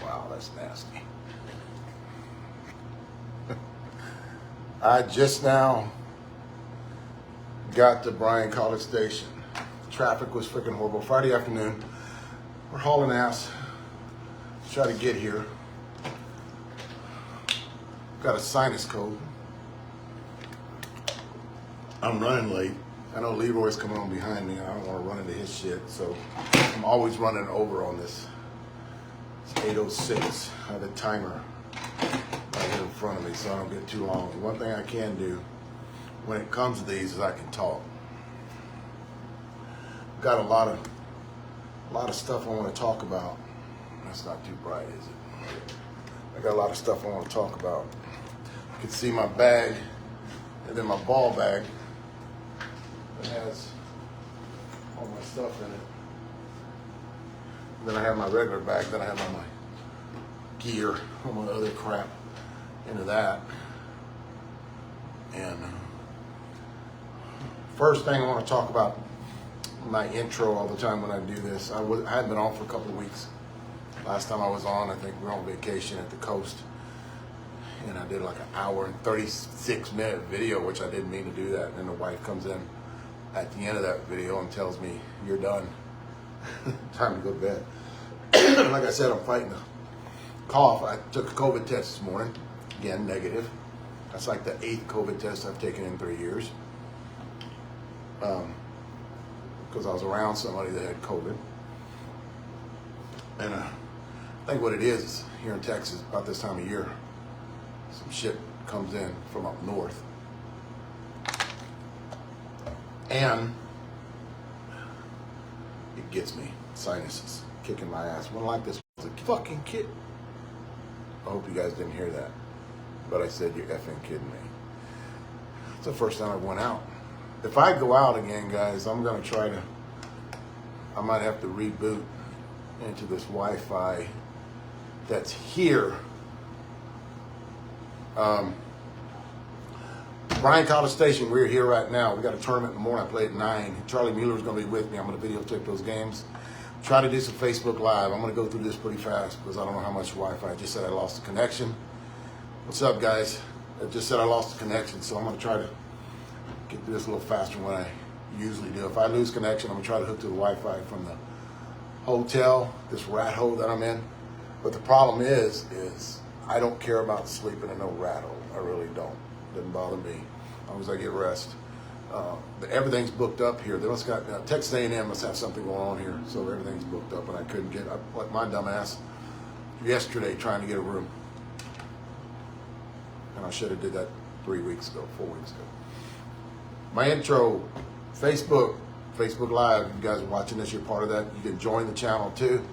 Wow, that's nasty. I just now got to Bryan College Station. Traffic was freaking horrible. Friday afternoon, we're hauling ass to try to get here. Got a sinus cold. I'm running late. I know Leroy's coming on behind me. I don't want to run into his shit, so I'm always running over on this. It's 8:06. I have a timer right here in front of me, so I don't get too long. One thing I can do when it comes to these is I can talk. Got a lot of stuff I want to talk about. That's not too bright, is it? I got a lot of stuff I want to talk about. You can see my bag, and then my ball bag. It has all my stuff in it. Then I have my regular bag. Then I have all my gear, all my other crap into that. And first thing I want to talk about, my intro all the time when I do this. I hadn't been on for a couple of weeks. Last time I was on, I think we were on vacation at the coast. And I did like an hour and 36-minute video, which I didn't mean to do that. And then the wife comes in at the end of that video and tells me, "You're done. Time to go to bed." Like I said, I'm fighting a cough. I took a COVID test this morning. Again, negative. That's like the 8th COVID test I've taken in 3 years. Because I was around somebody that had COVID. And I think what it is here in Texas, about this time of year, some shit comes in from up north. And it gets me. Sinuses kicking my ass. When like this was a fucking kid. I hope you guys didn't hear that. But I said, "You're effing kidding me." It's the first time I went out. If I go out again, guys, I'm going to try to, I might have to reboot into this Wi-Fi that's here. Bryan College Station, we're here right now. We got a tournament in the morning. I play at 9. Charlie Mueller's going to be with me. I'm going to videotape those games. Try to do some Facebook Live. I'm going to go through this pretty fast because I don't know how much Wi-Fi. I just said I lost the connection. What's up, guys? I just said I lost the connection, so I'm going to try to get through this a little faster than what I usually do. If I lose connection, I'm going to try to hook to the Wi-Fi from the hotel, this rat hole that I'm in. But the problem is I don't care about sleeping in no rat hole. I really don't. Doesn't bother me as long as I get rest. Everything's booked up here. They must got Texas A&M must have something going on here, so everything's booked up, and I couldn't get up like my dumb ass yesterday trying to get a room. And I should have did that 3 weeks ago, 4 weeks ago. My intro, Facebook Live. If you guys are watching this, you're part of that. You can join the channel too.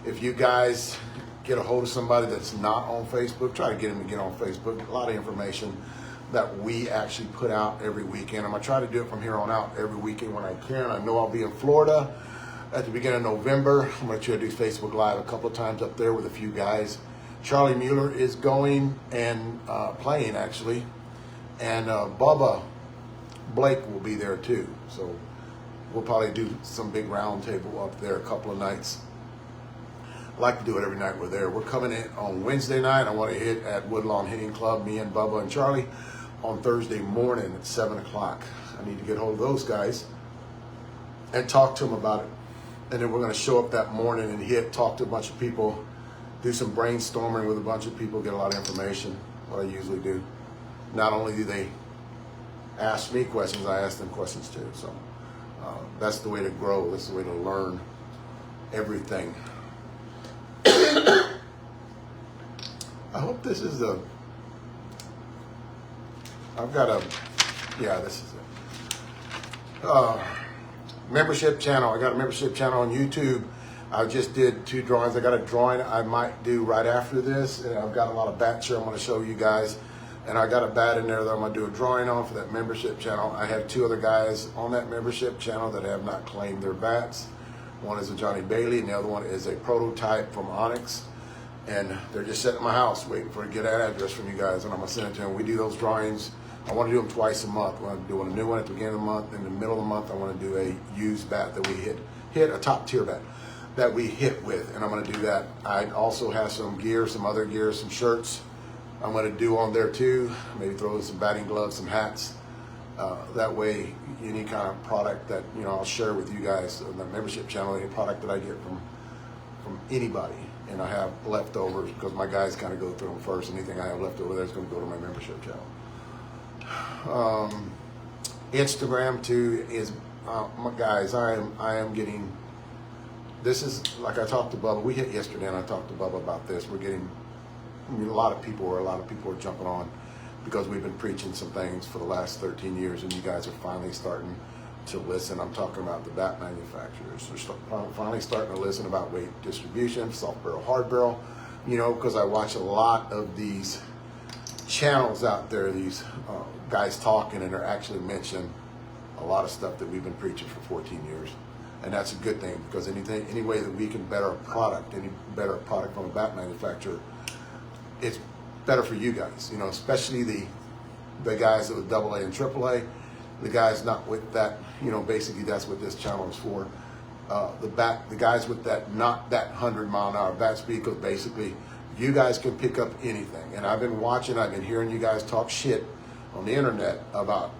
If you guys get a hold of somebody that's not on Facebook, try to get them to get on Facebook. A lot of information that we actually put out every weekend. I'm going to try to do it from here on out every weekend when I can. I know I'll be in Florida at the beginning of November. I'm going to try to do Facebook Live a couple of times up there with a few guys. Charlie Mueller is going and playing, actually. And Bubba Blake will be there, too. So we'll probably do some big round table up there a couple of nights. I like to do it every night we're there. We're coming in on Wednesday night. I want to hit at Woodlawn Hitting Club, me and Bubba and Charlie, on Thursday morning at 7 o'clock. I need to get hold of those guys and talk to them about it. And then we're going to show up that morning and talk to a bunch of people, do some brainstorming with a bunch of people, get a lot of information, what I usually do. Not only do they ask me questions, I ask them questions too. So that's the way to grow. That's the way to learn everything. I hope this is I've got a, yeah, this is it. Membership channel. I got a membership channel on YouTube. I just did 2 drawings. I got a drawing I might do right after this. And I've got a lot of bats here I'm going to show you guys. And I got a bat in there that I'm going to do a drawing on for that membership channel. I have 2 other guys on that membership channel that have not claimed their bats. One is a Johnny Bailey, and the other one is a prototype from Onyx. And they're just sitting at my house waiting for to get that address from you guys, and I'm going to send it to them. We do those drawings. I want to do them twice a month. I want to do a new one at the beginning of the month. In the middle of the month, I want to do a used bat that we hit a top tier bat. that we hit with, and I'm going to do that. I also have some gear, some other gear, some shirts I'm going to do on there too. Maybe throw some batting gloves, some hats. That way, any kind of product that I'll share with you guys on the membership channel, any product that I get from anybody, and I have leftovers because my guys kind of go through them first. Anything I have left over there is going to go to my membership channel. Instagram too is guys. I am getting. This is like I talked to Bubba. We hit yesterday, and I talked to Bubba about this. We're getting a lot of people are jumping on because we've been preaching some things for the last 13 years, and you guys are finally starting to listen. I'm talking about the bat manufacturers. They're finally starting to listen about weight distribution, soft barrel, hard barrel. Because I watch a lot of these channels out there, these guys talking, and they're actually mentioning a lot of stuff that we've been preaching for 14 years. And that's a good thing, because any way that we can better a product, from a bat manufacturer, it's better for you guys, especially the guys that with AA and AAA, the guys not with that, basically that's what this channel is for. The guys with that, not that 100-mile-an-hour bat speed, because basically you guys can pick up anything. And I've been hearing you guys talk shit on the internet about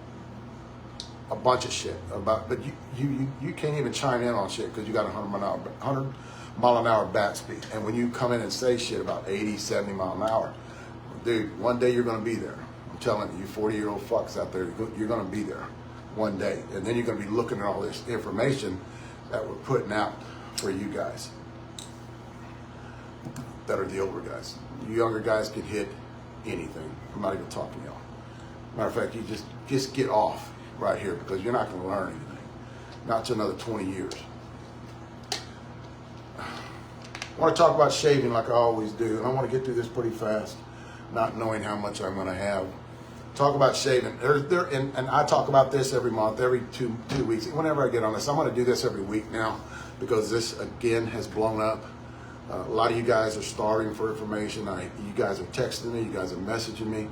a bunch of shit but you can't even chime in on shit because you got 100-mile-an-hour bat speed. And when you come in and say shit about 80, 70 mile an hour, dude, one day you're going to be there. I'm telling you 40-year-old fucks out there, you're going to be there one day. And then you're going to be looking at all this information that we're putting out for you guys that are the older guys. You younger guys can hit anything. I'm not even talking to y'all. Matter of fact, you just get off right here, because you're not going to learn anything. Not to another 20 years. I want to talk about shaving like I always do, and I want to get through this pretty fast, not knowing how much I'm going to have. Talk about shaving. And I talk about this every month, every two weeks. Whenever I get on this, I'm going to do this every week now, because this again has blown up. A lot of you guys are starving for information. You guys are texting me, you guys are messaging me,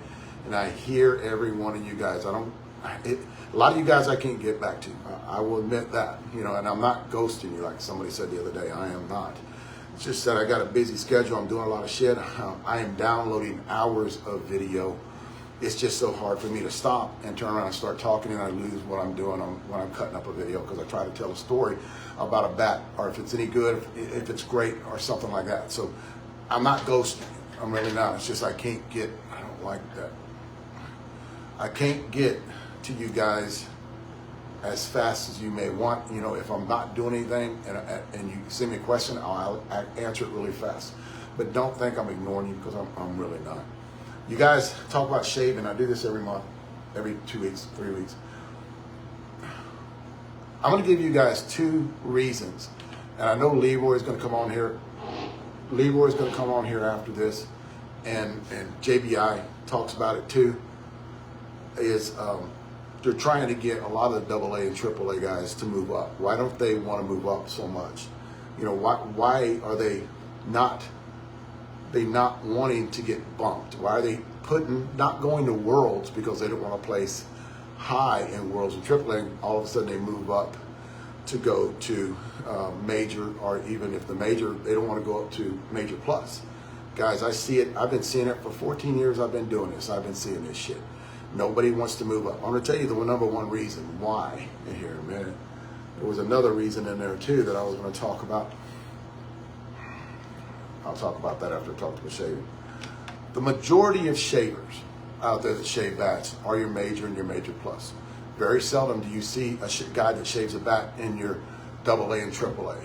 and I hear every one of you guys. A lot of you guys I can't get back to. I will admit that, and I'm not ghosting you like somebody said the other day. I am not. It's just that I got a busy schedule. I'm doing a lot of shit. I am downloading hours of video. It's just so hard for me to stop and turn around and start talking, and I lose what I'm doing when I'm cutting up a video, because I try to tell a story about a bat, or if it's any good, if it's great, or something like that. So I'm not ghosting. I'm really not. It's just I don't like that. I can't get to you guys as fast as you may want. If I'm not doing anything and you send me a question, I'll answer it really fast. But don't think I'm ignoring you, because I'm really not. You guys talk about shaving. I do this every month, every 2 weeks, 3 weeks. I'm going to give you guys 2 reasons. And I know Leroy's going to come on here. Leroy's going to come on here after this. And JBI talks about it too. They're trying to get a lot of the AA and AAA guys to move up. Why don't they want to move up so much? Why are they not wanting to get bumped? Why are they not going to Worlds because they don't want to place high in Worlds and AAA? All of a sudden they move up to go to Major, or even if the Major, they don't want to go up to Major Plus. Guys, I see it. I've been seeing it for 14 years. I've been doing this. I've been seeing this shit. Nobody wants to move up. I'm going to tell you the number one reason why in here in a minute. There was another reason in there too that I was going to talk about. I'll talk about that after I talk about shaving. The majority of shavers out there that shave bats are your Major and your Major Plus. Very seldom do you see a guy that shaves a bat in your AA and AAA.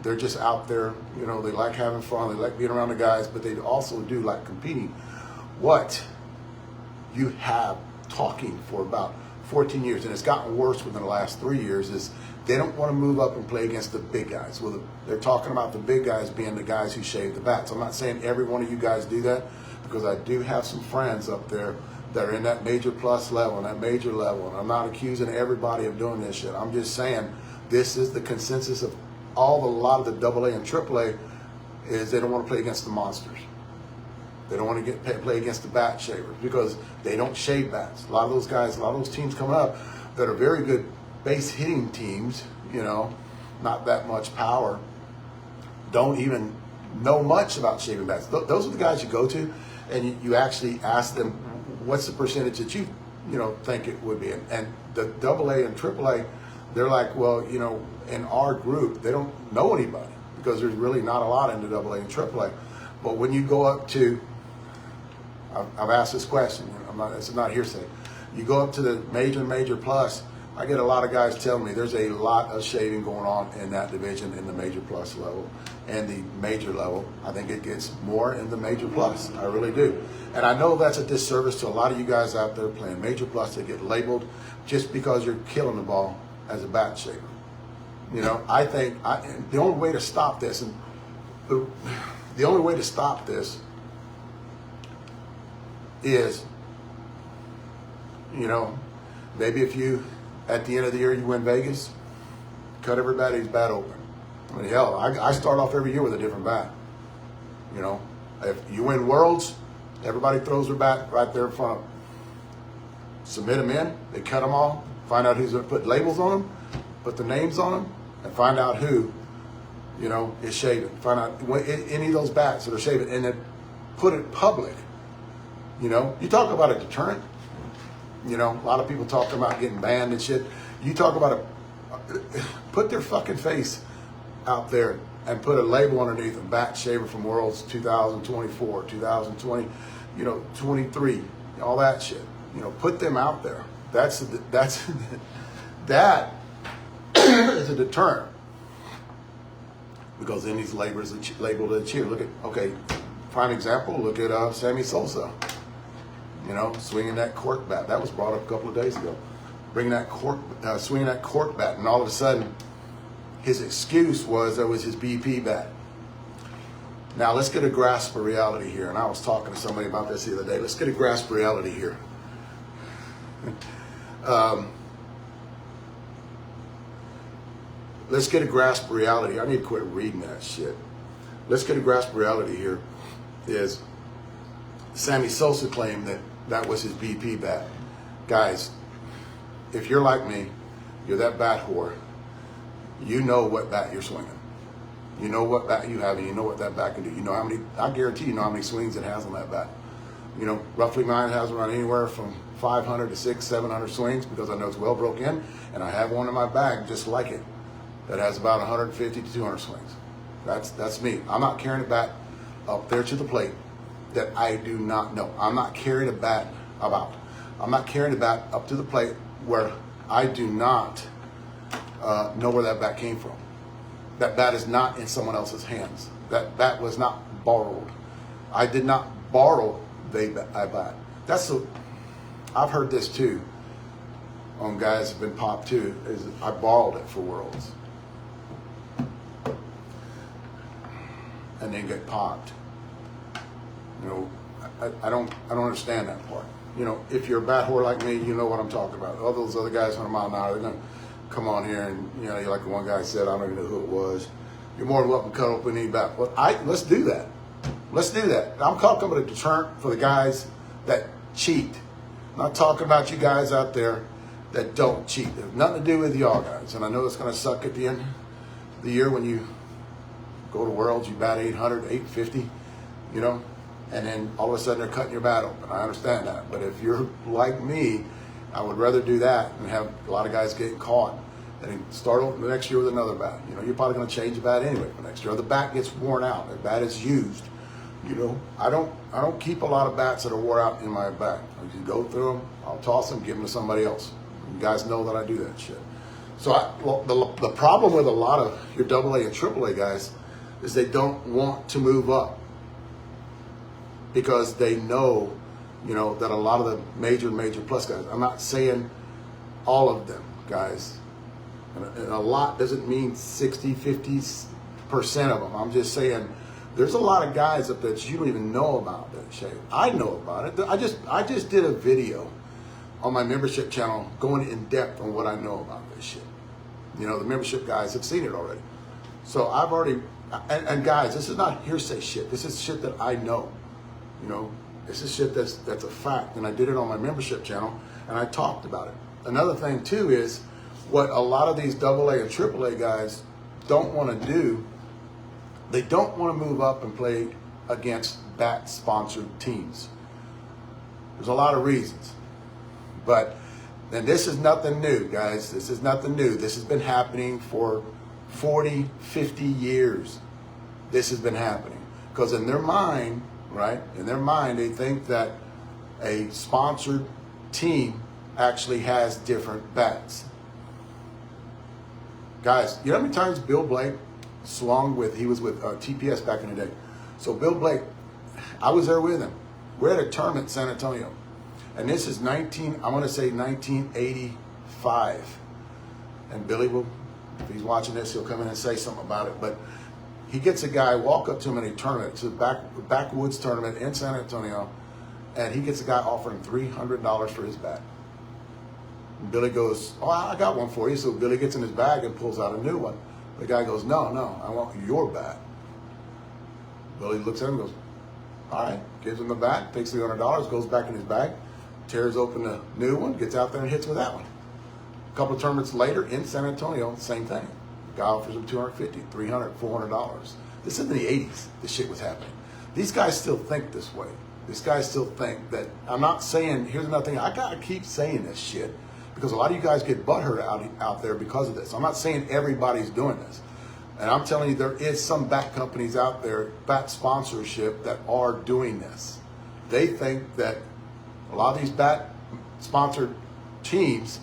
They're just out there. They like having fun. They like being around the guys, but they also do like competing. What you have talking for about 14 years, and it's gotten worse within the last 3 years, is they don't want to move up and play against the big guys. Well, they're talking about the big guys being the guys who shave the bats. I'm not saying every one of you guys do that, because I do have some friends up there that are in that Major Plus level and that Major level, and I'm not accusing everybody of doing this shit. I'm just saying this is the consensus of a lot of the AA and AAA, is they don't want to play against the monsters. They don't want to play against the bat shavers, because they don't shave bats. A lot of those guys, a lot of those teams coming up that are very good base hitting teams, not that much power, don't even know much about shaving bats. Those are the guys you go to, and you actually ask them, what's the percentage that you think it would be? And the AA and AAA, they're like, well, in our group, they don't know anybody because there's really not a lot into AA and AAA. But when you go up to, I've asked this question, it's not hearsay. You go up to the major plus, I get a lot of guys telling me there's a lot of shaving going on in that division in the major plus level and the major level. I think it gets more in the major plus. I really do. And I know that's a disservice to a lot of you guys out there playing major plus that get labeled just because you're killing the ball as a bat shaver. I think the only way to stop this, and the only way to stop this is, maybe if you, at the end of the year, you win Vegas, cut everybody's bat open. I mean, hell, I start off every year with a different bat. If you win Worlds, everybody throws their bat right there in front of them. Submit them in, they cut them all, find out who's going to put labels on them, put the names on them, and find out who, is shaving. Find out any of those bats that are shaving, and then put it public. You talk about a deterrent. A lot of people talk about getting banned and shit. You talk about put their fucking face out there and put a label underneath them. Bat shaver from Worlds 2024, 2020, 23, all that shit. Put them out there. That is a deterrent. Because then these labels are labeled as cheer. Look at, prime example, look at Sammy Sosa. Swinging that cork bat. That was brought up a couple of days ago. Swinging that cork bat, and all of a sudden, his excuse was that was his BP bat. Now let's get a grasp of reality here. And I was talking to somebody about this the other day. Let's get a grasp of reality here. Let's get a grasp of reality. I need to quit reading that shit. Let's get a grasp of reality here. Is Sammy Sosa claimed that was his BP bat. Guys, if you're like me, you're that bat whore, you know what bat you're swinging. You know what bat you have, and you know what that bat can do. You know how many, I guarantee you know how many swings it has on that bat. Roughly mine has around anywhere from 500 to 600, 700 swings because I know it's well broke in, and I have one in my bag just like it that has about 150 to 200 swings. That's me. I'm not carrying a bat up there to the plate that I do not know. I'm not carrying a bat about. I'm not carrying a bat up to the plate where I do not know where that bat came from. That bat is not in someone else's hands. That bat was not borrowed. I did not borrow a bat. I've heard this too on guys who've been popped too, is I borrowed it for Worlds. And then get popped. I don't understand that part. If you're a bat whore like me, you know what I'm talking about. All those other guys 100 mile an hour, they're gonna come on here and like the one guy said, I don't even know who it was. You're more than welcome to cut open any bat. Well, let's do that. Let's do that. I'm talking about a deterrent for the guys that cheat. I'm not talking about you guys out there that don't cheat. It has nothing to do with y'all guys. And I know it's gonna suck at the end of the year when you go to Worlds, you bat 800, 850, and then all of a sudden they're cutting your bat open. I understand that. But if you're like me, I would rather do that and have a lot of guys getting caught and then start over the next year with another bat. You're probably going to change the bat anyway for next year. Or the bat gets worn out. The bat is used. I don't keep a lot of bats that are wore out in my bag. I can go through them, I'll toss them, give them to somebody else. You guys know that I do that shit. So the problem with a lot of your AA and AAA guys is they don't want to move up because they know, that a lot of the major plus guys, I'm not saying all of them guys, and a lot doesn't mean 60, 50% of them. I'm just saying there's a lot of guys up there that you don't even know about that shit. I know about it. I just did a video on my membership channel going in depth on what I know about this shit. The membership guys have seen it already. So I've already, and guys, this is not hearsay shit. This is shit that I know. This is shit that's a fact. And I did it on my membership channel and I talked about it. Another thing too is what a lot of these AA and AAA guys don't want to do They don't want to move up and play against bat-sponsored teams. There's a lot of reasons. But, and this is nothing new, guys. This is nothing new. This has been happening for 40, 50 years. This has been happening. Because in their mind, right, in their mind, they think that a sponsored team actually has different bats. Guys, you know how many times Bill Blake swung with, he was with TPS back in the day. So Bill Blake, I was there with him. We're at a tournament in San Antonio. And this is I want to say 1985. And Billy will, if he's watching this, he'll come in and say something about it. But he gets a guy, walk up to him in a tournament. It's a backwoods tournament in San Antonio. And he gets a guy offering $300 for his bat. And Billy goes, oh, I got one for you. So Billy gets in his bag and pulls out a new one. The guy goes, no, I want your bat. Billy looks at him and goes, all right, gives him the bat, takes $300, goes back in his bag, tears open the new one, gets out there and hits with that one. A couple of tournaments later in San Antonio, same thing. The guy offers him $250, $300, $400. This is in the 80s, this shit was happening. These guys still think this way. These guys still think that, I'm not saying, here's another thing, I gotta keep saying this shit because a lot of you guys get butthurt out there because of this. I'm not saying everybody's doing this. And I'm telling you, there is some bat companies out there, bat sponsorship, that are doing this. They think that a lot of these bat sponsored teams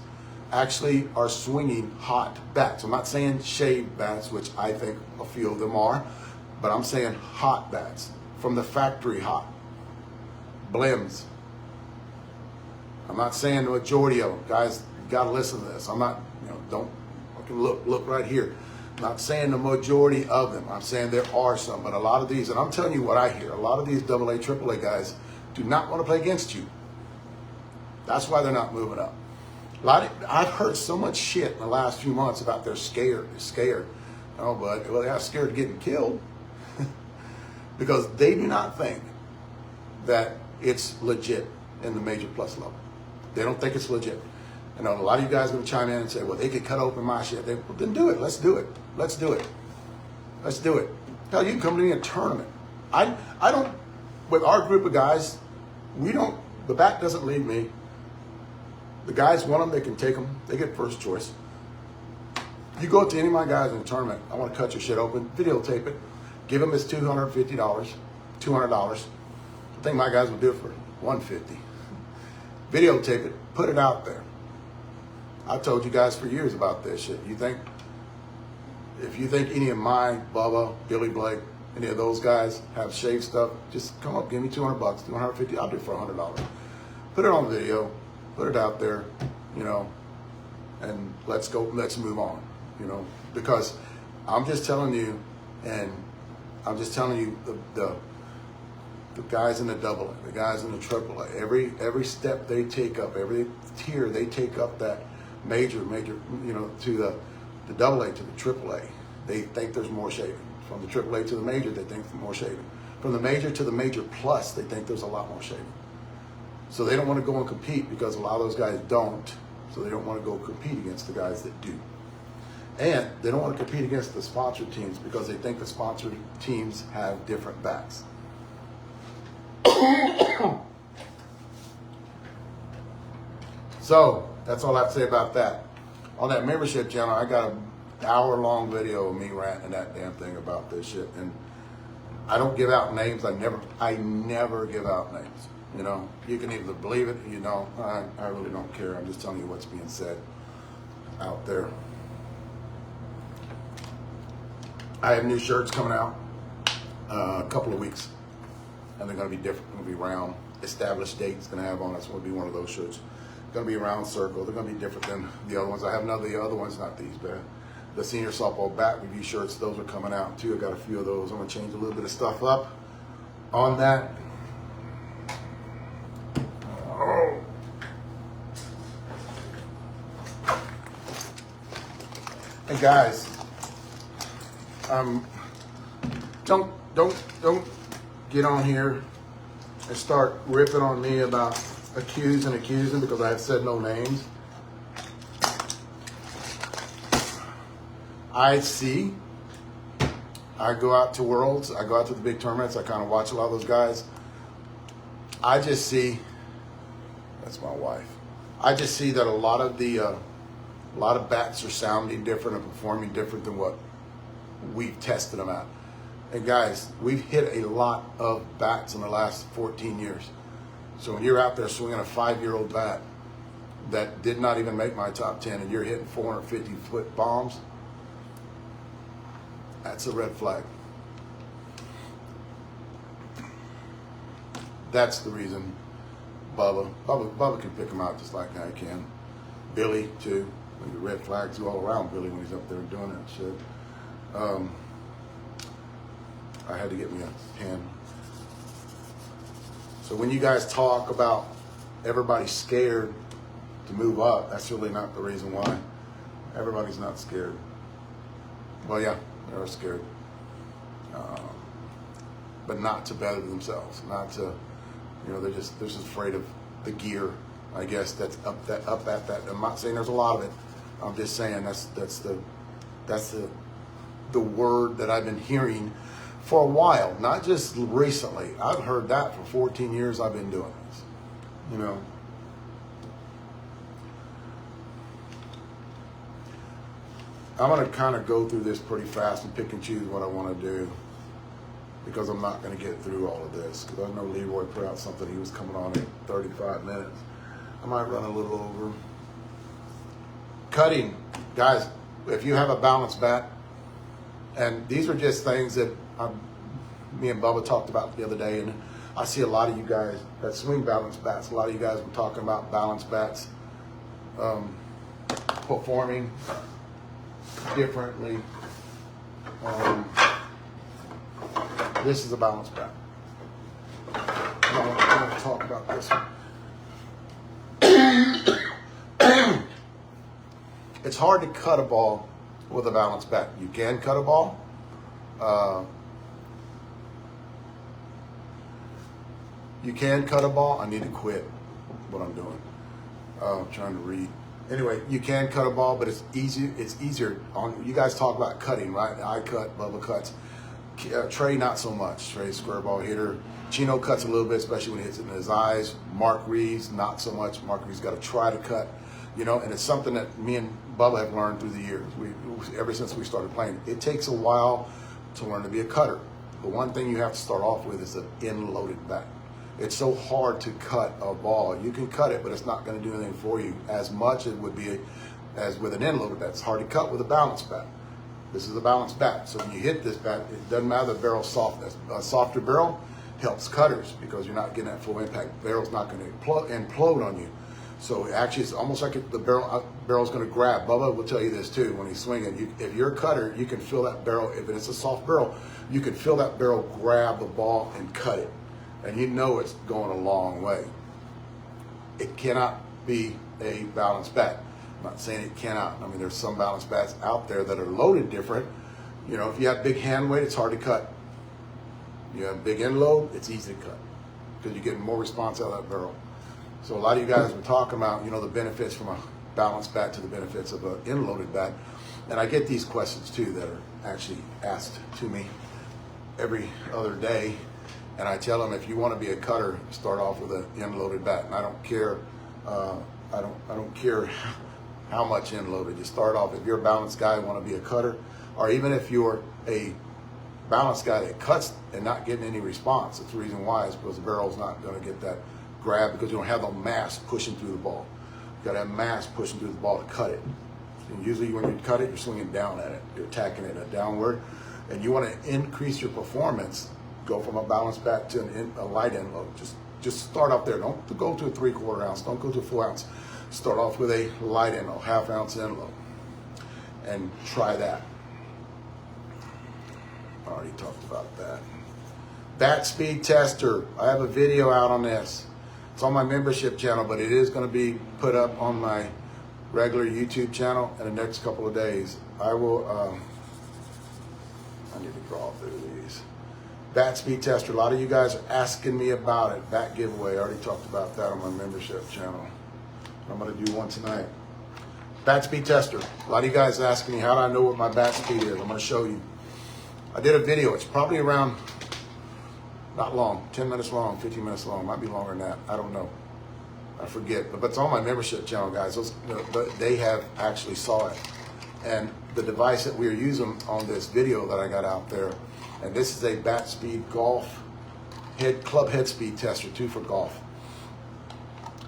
actually are swinging hot bats. I'm not saying shaved bats, which I think a few of them are, but I'm saying hot bats from the factory hot. Blims. I'm not saying the majority of them. Guys, you gotta listen to this. I'm not, don't look right here. I'm not saying the majority of them. I'm saying there are some, but a lot of these, and I'm telling you what I hear, a lot of these AA, AAA guys do not want to play against you. That's why they're not moving up. I've heard so much shit in the last few months about they're scared. Oh, but well, they're scared of getting killed because they do not think that it's legit in the major plus level. They don't think it's legit. I know a lot of you guys are going to chime in and say, well, they could cut open my shit. Well, then do it. Let's do it. Let's do it. Let's do it. Hell, you can come to me in a tournament. I don't, with our group of guys, the bat doesn't leave me. The guys want them, they can take them. They get first choice. You go up to any of my guys in a tournament, I want to cut your shit open, videotape it, give them his $250, $200. I think my guys will do it for $150. Videotape it, put it out there. I told you guys for years about this shit. If you think any of my Bubba, Billy Blake, any of those guys have shaved stuff, just come up, give me $200, $250. I'll do it for $100. Put it on video, put it out there, and let's go. Let's move on, because I'm just telling you, and I'm just telling you the guys in the AA, the guys in the AAA, every step they take up, every tier they take up that major, to the AA to the AAA, they think there's more shaving. From the AAA to the major, they think there's more shaving. From the major to the major plus, they think there's a lot more shaving. So they don't want to go and compete because a lot of those guys don't. So they don't want to go compete against the guys that do. And they don't want to compete against the sponsored teams because they think the sponsored teams have different bats. So that's all I have to say about that. On that membership channel, I got an hour-long video of me ranting that damn thing about this shit. And I don't give out names. I never give out names. You can either believe it, I really don't care. I'm just telling you what's being said out there. I have new shirts coming out a couple of weeks, and they're going to be different. They're going to be round. Established date's going to have on it. It's going to be one of those shirts. Going to be a round circle. They're going to be different than the other ones. I have the other ones, not these, but the senior softball bat review shirts. Those are coming out too. I got a few of those. I'm going to change a little bit of stuff up on that. Oh. Hey guys, don't get on here and start ripping on me about accusing because I have said no names. I see I go out to Worlds. I go out to the big tournaments. I kind of watch a lot of those guys. I just see, that's my wife. I just see that a lot of bats are sounding different and performing different than what we've tested them at. And guys, we've hit a lot of bats in the last 14 years. So when you're out there swinging a 5-year-old bat that did not even make my top 10 and you're hitting 450-foot bombs, that's a red flag. That's the reason Bubba can pick them out just like I can. Billy too. The red flags go all around Billy when he's up there doing that shit. I had to get me a pen. So when you guys talk about everybody's scared to move up, that's really not the reason why. Everybody's not scared. Well, yeah, they're scared. But not to better themselves, not to, they're just afraid of the gear, I guess, that's up at that. I'm not saying there's a lot of it. I'm just saying that's the word that I've been hearing for a while, not just recently. I've heard that for 14 years I've been doing this, I'm going to kind of go through this pretty fast and pick and choose what I want to do because I'm not going to get through all of this because I know Leroy put out something. He was coming on in 35 minutes. I might run a little over. Cutting. Guys, if you have a balanced bat, and these are just things that me and Bubba talked about the other day, and I see a lot of you guys that swing balanced bats. A lot of you guys were talking about balanced bats performing differently. This is a balanced bat. I want to talk about this one. It's hard to cut a ball with a balanced bat. You can cut a ball. You can cut a ball. I need to quit what I'm doing. I'm trying to read. Anyway, you can cut a ball, but it's easy. It's easier. You guys talk about cutting, right? I cut, Bubba cuts. Trey, not so much. Trey's square ball hitter. Chino cuts a little bit, especially when he hits it in his eyes. Mark Reeves, not so much. Mark Reeves got to try to cut. And it's something that me and Bubba have learned through the years. Ever since we started playing, it takes a while to learn to be a cutter. The one thing you have to start off with is an end-loaded bat. It's so hard to cut a ball. You can cut it, but it's not going to do anything for you as much as it would be as with an end-loaded bat. It's hard to cut with a balanced bat. This is a balanced bat. So when you hit this bat, it doesn't matter the barrel softness. A softer barrel helps cutters because you're not getting that full impact. The barrel's not going to implode on you. So actually, it's almost like the barrel's going to grab. Bubba will tell you this too when he's swinging. If you're a cutter, you can feel that barrel. If it's a soft barrel, you can feel that barrel grab the ball and cut it. And it's going a long way. It cannot be a balanced bat. I'm not saying it cannot. I mean, there's some balanced bats out there that are loaded different. If you have big hand weight, it's hard to cut. You have big end load, it's easy to cut because you're getting more response out of that barrel. So a lot of you guys were talking about, the benefits from a balanced bat to the benefits of an end loaded bat. And I get these questions too that are actually asked to me every other day. And I tell them, if you want to be a cutter, start off with an end-loaded bat. And I don't care. I don't care how much end-loaded. You start off. If you're a balanced guy and want to be a cutter, or even if you're a balanced guy that cuts and not getting any response, it's the reason why is because the barrel's not going to get that grab because you don't have the mass pushing through the ball. You got to have mass pushing through the ball to cut it. And usually when you cut it, you're swinging down at it. You're attacking it downward, and you want to increase your performance. Go from a balanced bat to a light end load. Just start off there. Don't go to a 3/4 ounce. Don't go to a 4 ounce. Start off with a light end load, 1/2 ounce end load, and try that. I already talked about that. Bat speed tester. I have a video out on this. It's on my membership channel, but it is going to be put up on my regular YouTube channel in the next couple of days. I will. I need to draw through these. Bat speed tester. A lot of you guys are asking me about it. Bat giveaway. I already talked about that on my membership channel. I'm going to do one tonight. Bat speed tester. A lot of you guys are asking me, how do I know what my bat speed is? I'm going to show you. I did a video. It's probably around, not long, 10 minutes long, 15 minutes long. Might be longer than that. I don't know. I forget. But it's on my membership channel, guys. They have actually saw it. And the device that we are using on this video that I got out there, and this is a bat speed golf club head speed tester, 2 for golf.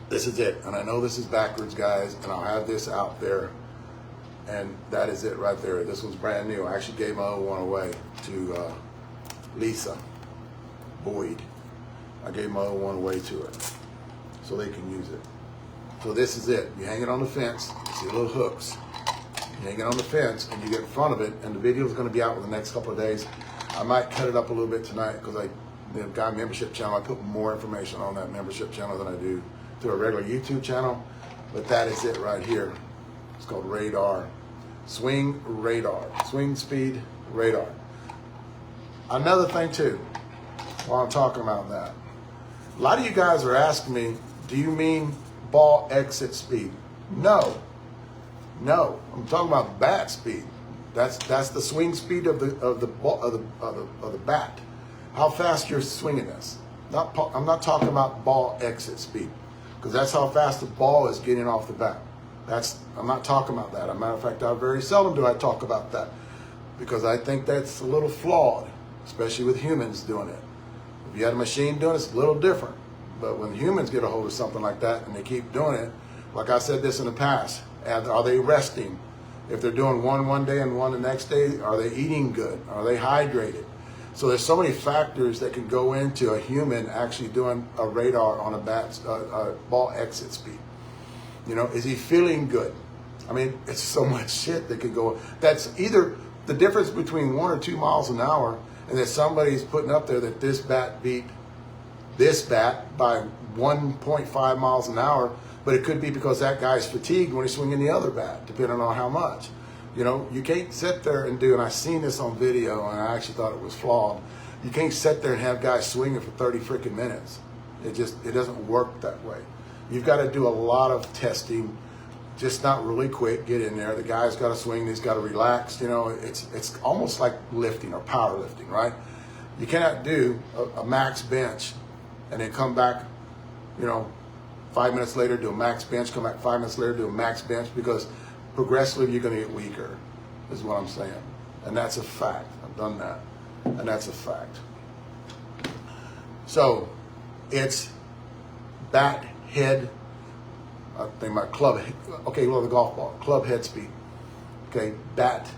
This is it. And I know this is backwards, guys, and I'll have this out there. And that is it right there. This one's brand new. I actually gave my other one away to Lisa Boyd. I gave my other one away to her so they can use it. So this is it. You hang it on the fence. See the little hooks. You hang it on the fence and you get in front of it, and the video is going to be out in the next couple of days. I might cut it up a little bit tonight because the guy membership channel, I put more information on that membership channel than I do to a regular YouTube channel. But that is it right here. It's called Radar. Swing Radar. Swing speed radar. Another thing too, while I'm talking about that, a lot of you guys are asking me, do you mean ball exit speed? No. No. I'm talking about bat speed. That's the swing speed of the bat. How fast you're swinging this. I'm not talking about ball exit speed, because that's how fast the ball is getting off the bat. I'm not talking about that. As a matter of fact, very seldom do I talk about that, because I think that's a little flawed, especially with humans doing it. If you had a machine doing it, it's a little different. But when humans get a hold of something like that and they keep doing it, like I said this in the past, are they resting? If they're doing one day and one the next day, are they eating good? Are they hydrated? So there's so many factors that can go into a human actually doing a radar on a ball exit speed. You know, is he feeling good? I mean, it's so much shit that could go. That's either the difference between 1 or 2 miles an hour, and that somebody's putting up there that this bat beat this bat by 1.5 miles an hour, but it could be because that guy's fatigued when he's swinging the other bat, depending on how much. You know, you can't sit there and and I seen this on video, and I actually thought it was flawed. You can't sit there and have guys swinging for 30 freaking minutes. It doesn't work that way. You've got to do a lot of testing, just not really quick, get in there. The guy's got to swing, he's got to relax. You know, it's almost like lifting or powerlifting, right? You cannot do a max bench and then come back, you know, 5 minutes later do a max bench, come back 5 minutes later do a max bench, because progressively you're going to get weaker, is what I'm saying. And that's a fact. I've done that. And that's a fact. So it's bat head, I think my club, okay, well, the golf ball, club head speed. Okay, bat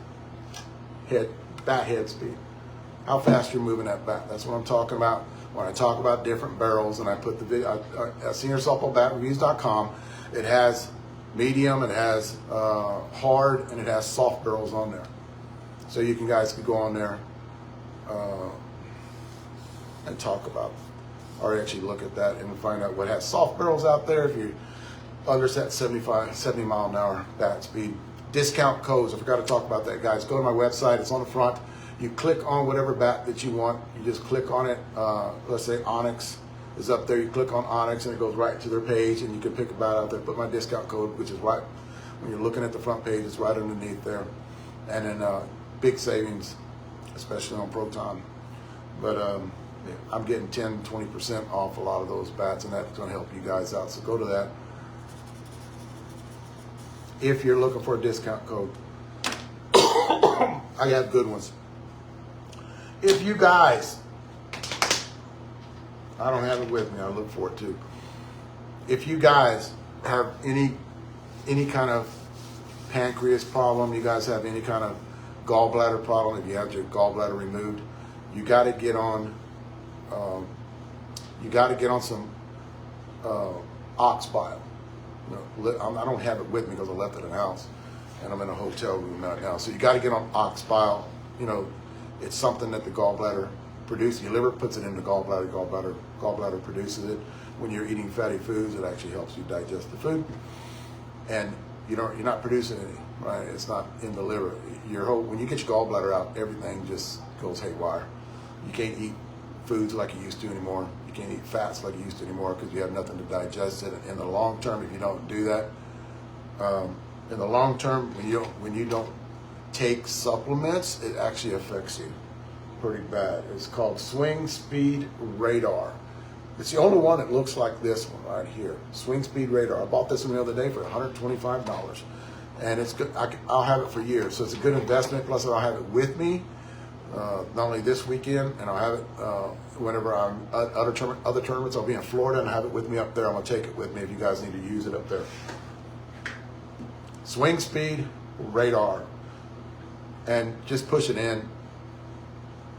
head speed. How fast you're moving that bat. That's what I'm talking about when I talk about different barrels, and I put the video at SeniorSoftballBatReviews.com. It has medium, it has hard, and it has soft barrels on there. So you guys can go on there and talk about, or actually look at that and find out what has soft barrels out there if you under that 70 mile an hour bat speed. Discount codes, I forgot to talk about that, guys. Go to my website, it's on the front. You click on whatever bat that you want. You just click on it. Let's say Onyx is up there. You click on Onyx and it goes right to their page, and you can pick a bat out there. Put my discount code, which is right when you're looking at the front page. It's right underneath there. And then big savings, especially on Proton. But I'm getting 10, 20% off a lot of those bats, and that's going to help you guys out. So go to that if you're looking for a discount code. I have good ones. If you guys, I don't have it with me, I look for it too. If you guys have any kind of pancreas problem, you guys have any kind of gallbladder problem, if you have your gallbladder removed, you got to get on some ox bile. I don't have it with me because I left it in the house, and I'm in a hotel room right now. So you got to get on ox bile. You know, it's something that the gallbladder produces. Your liver puts it in the gallbladder. Gallbladder produces it. When you're eating fatty foods, it actually helps you digest the food, and you're not producing any. Right? It's not in the liver. When you get your gallbladder out, everything just goes haywire. You can't eat foods like you used to anymore. You can't eat fats like you used to anymore because you have nothing to digest it. In the long term, if you don't do that, in the long term, when you don't take supplements, it actually affects you. pretty bad. It's called Swing Speed Radar. It's the only one that looks like this one right here. Swing Speed Radar. I bought this one the other day for $125. And it's good. I'll have it for years. So it's a good investment. Plus I'll have it with me, not only this weekend, and I'll have it whenever I'm other tournaments. I'll be in Florida and I have it with me up there. I'm going to take it with me if you guys need to use it up there. Swing Speed Radar. And just push it in.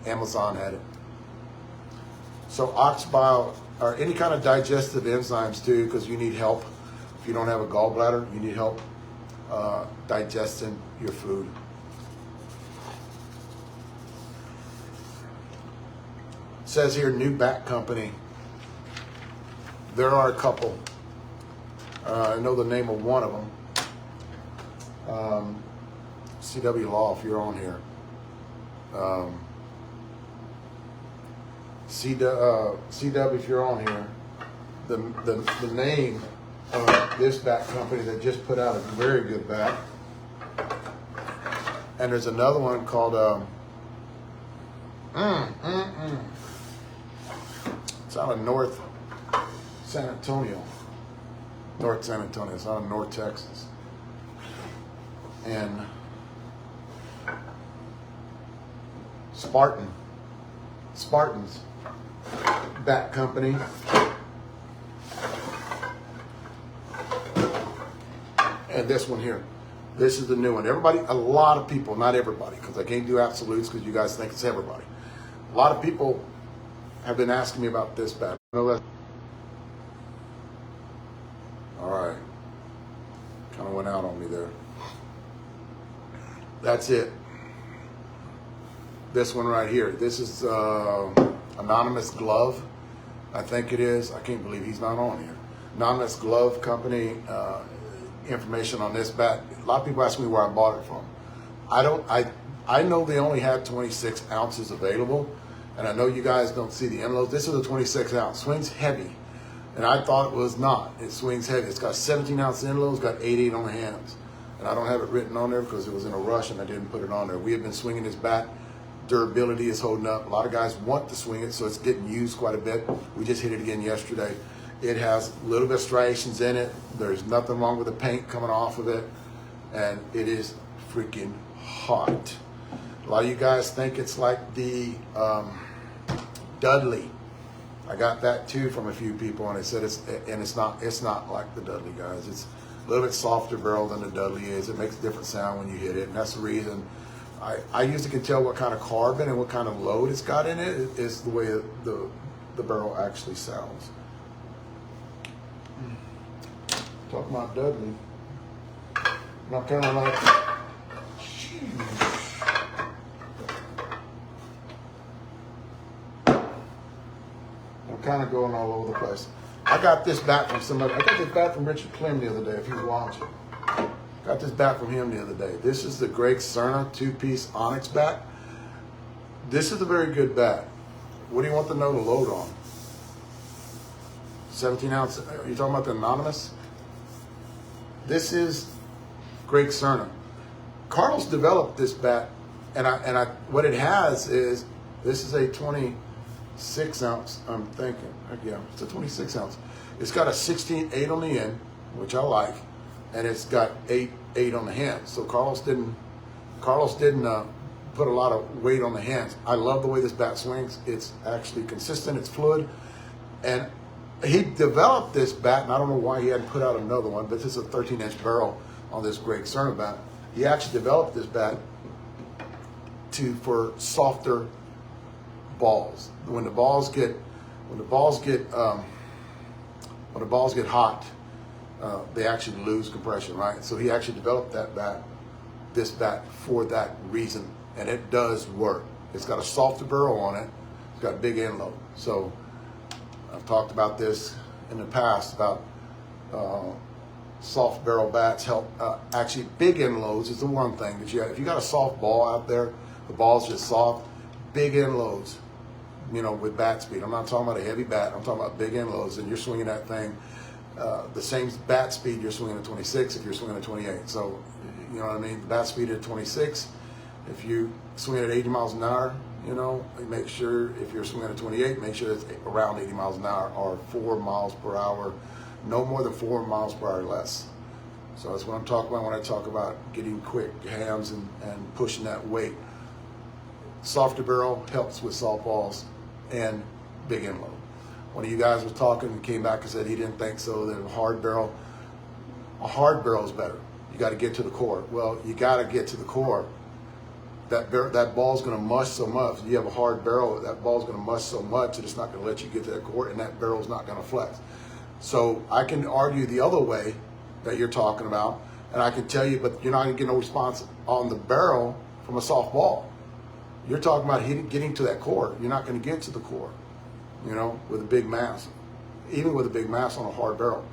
Amazon had it. So Oxbile, or any kind of digestive enzymes too, because you need help. If you don't have a gallbladder, you need help digesting your food. It says here, new back company. There are a couple. I know the name of one of them. CW Law, if you're on here. CW, if you're on here. The name of this bat company that just put out a very good bat. And there's another one called it's out of North San Antonio. North San Antonio. It's out of North Texas. And Spartans bat company. And this one here. This is the new one. Everybody, a lot of people, not everybody, because I can't do absolutes because you guys think it's everybody. A lot of people have been asking me about this bat. All right. Kind of went out on me there. That's it. This one right here. This is Anonymous Glove. I think it is. I can't believe he's not on here. Anonymous Glove Company. Information on this bat. A lot of people ask me where I bought it from. I know they only had 26 ounces available, and I know you guys don't see the end loads. This is a 26 ounce. Swings heavy, and I thought it was not. It swings heavy. It's got 17 ounce end loads, got 88 on the hands, and I don't have it written on there because it was in a rush and I didn't put it on there. We have been swinging this bat. Durability is holding up. A lot of guys want to swing it, so it's getting used quite a bit. We just hit it again yesterday. It has a little bit of striations in it. There's nothing wrong with the paint coming off of it. And it is freaking hot. A lot of you guys think it's like the Dudley. I got that too from a few people, and they said it's not like the Dudley, guys. It's a little bit softer barrel than the Dudley is. It makes a different sound when you hit it, and that's the reason. I usually can tell what kind of carbon and what kind of load it's got in it is the way the barrel actually sounds. Talking about Dudley, and I'm kind of like, I'm kind of going all over the place. I got this bat from somebody. I got this bat from Richard Clem the other day, if he's watching. Got this bat from him the other day. This is the Greg Cerna 2-piece Onyx bat. This is a very good bat. What do you want to know the load on? 17 ounce. Are you talking about the Anonymous? This is Greg Cerna. Carlos developed this bat, and I what it has is, this is a 26 ounce, I'm thinking. Yeah, it's a 26 ounce. It's got a 16.8 on the end, which I like, and it's got 8 on the hands. So Carlos didn't put a lot of weight on the hands. I love the way this bat swings. It's actually consistent, it's fluid, and he developed this bat, and I don't know why he hadn't put out another one, but this is a 13-inch barrel on this Greg Cerna bat. He actually developed this bat for softer balls. When the balls get hot, they actually lose compression, right? So he actually developed this bat for that reason, and it does work. It's got a softer barrel on it. It's got a big end load. So I've talked about this in the past about soft barrel bats help. Actually, big end loads is the one thing that if you got a soft ball out there, the ball's just soft. Big end loads, with bat speed. I'm not talking about a heavy bat. I'm talking about big end loads, and you're swinging that thing the same bat speed you're swinging at 26 if you're swinging at 28. So, you know what I mean? The bat speed at 26, if you swing at 80 miles an hour, You know, make sure if you're swinging at 28, make sure it's around 80 miles an hour or 4 miles per hour, no more than 4 miles per hour less. So that's what I'm talking about when I talk about getting quick hands and pushing that weight. Softer barrel helps with softballs and big end load. One of you guys was talking and came back and said he didn't think so, that a hard barrel is better. You got to get to the core. Well, you got to get to the core. That ball's going to mush so much. You have a hard barrel, that ball's going to mush so much that it's not going to let you get to that core, and that barrel's not going to flex. So I can argue the other way that you're talking about, and I can tell you, but you're not going to get no response on the barrel from a soft ball. You're talking about getting to that core. You're not going to get to the core, you know, with a big mass. Even with a big mass on a hard barrel,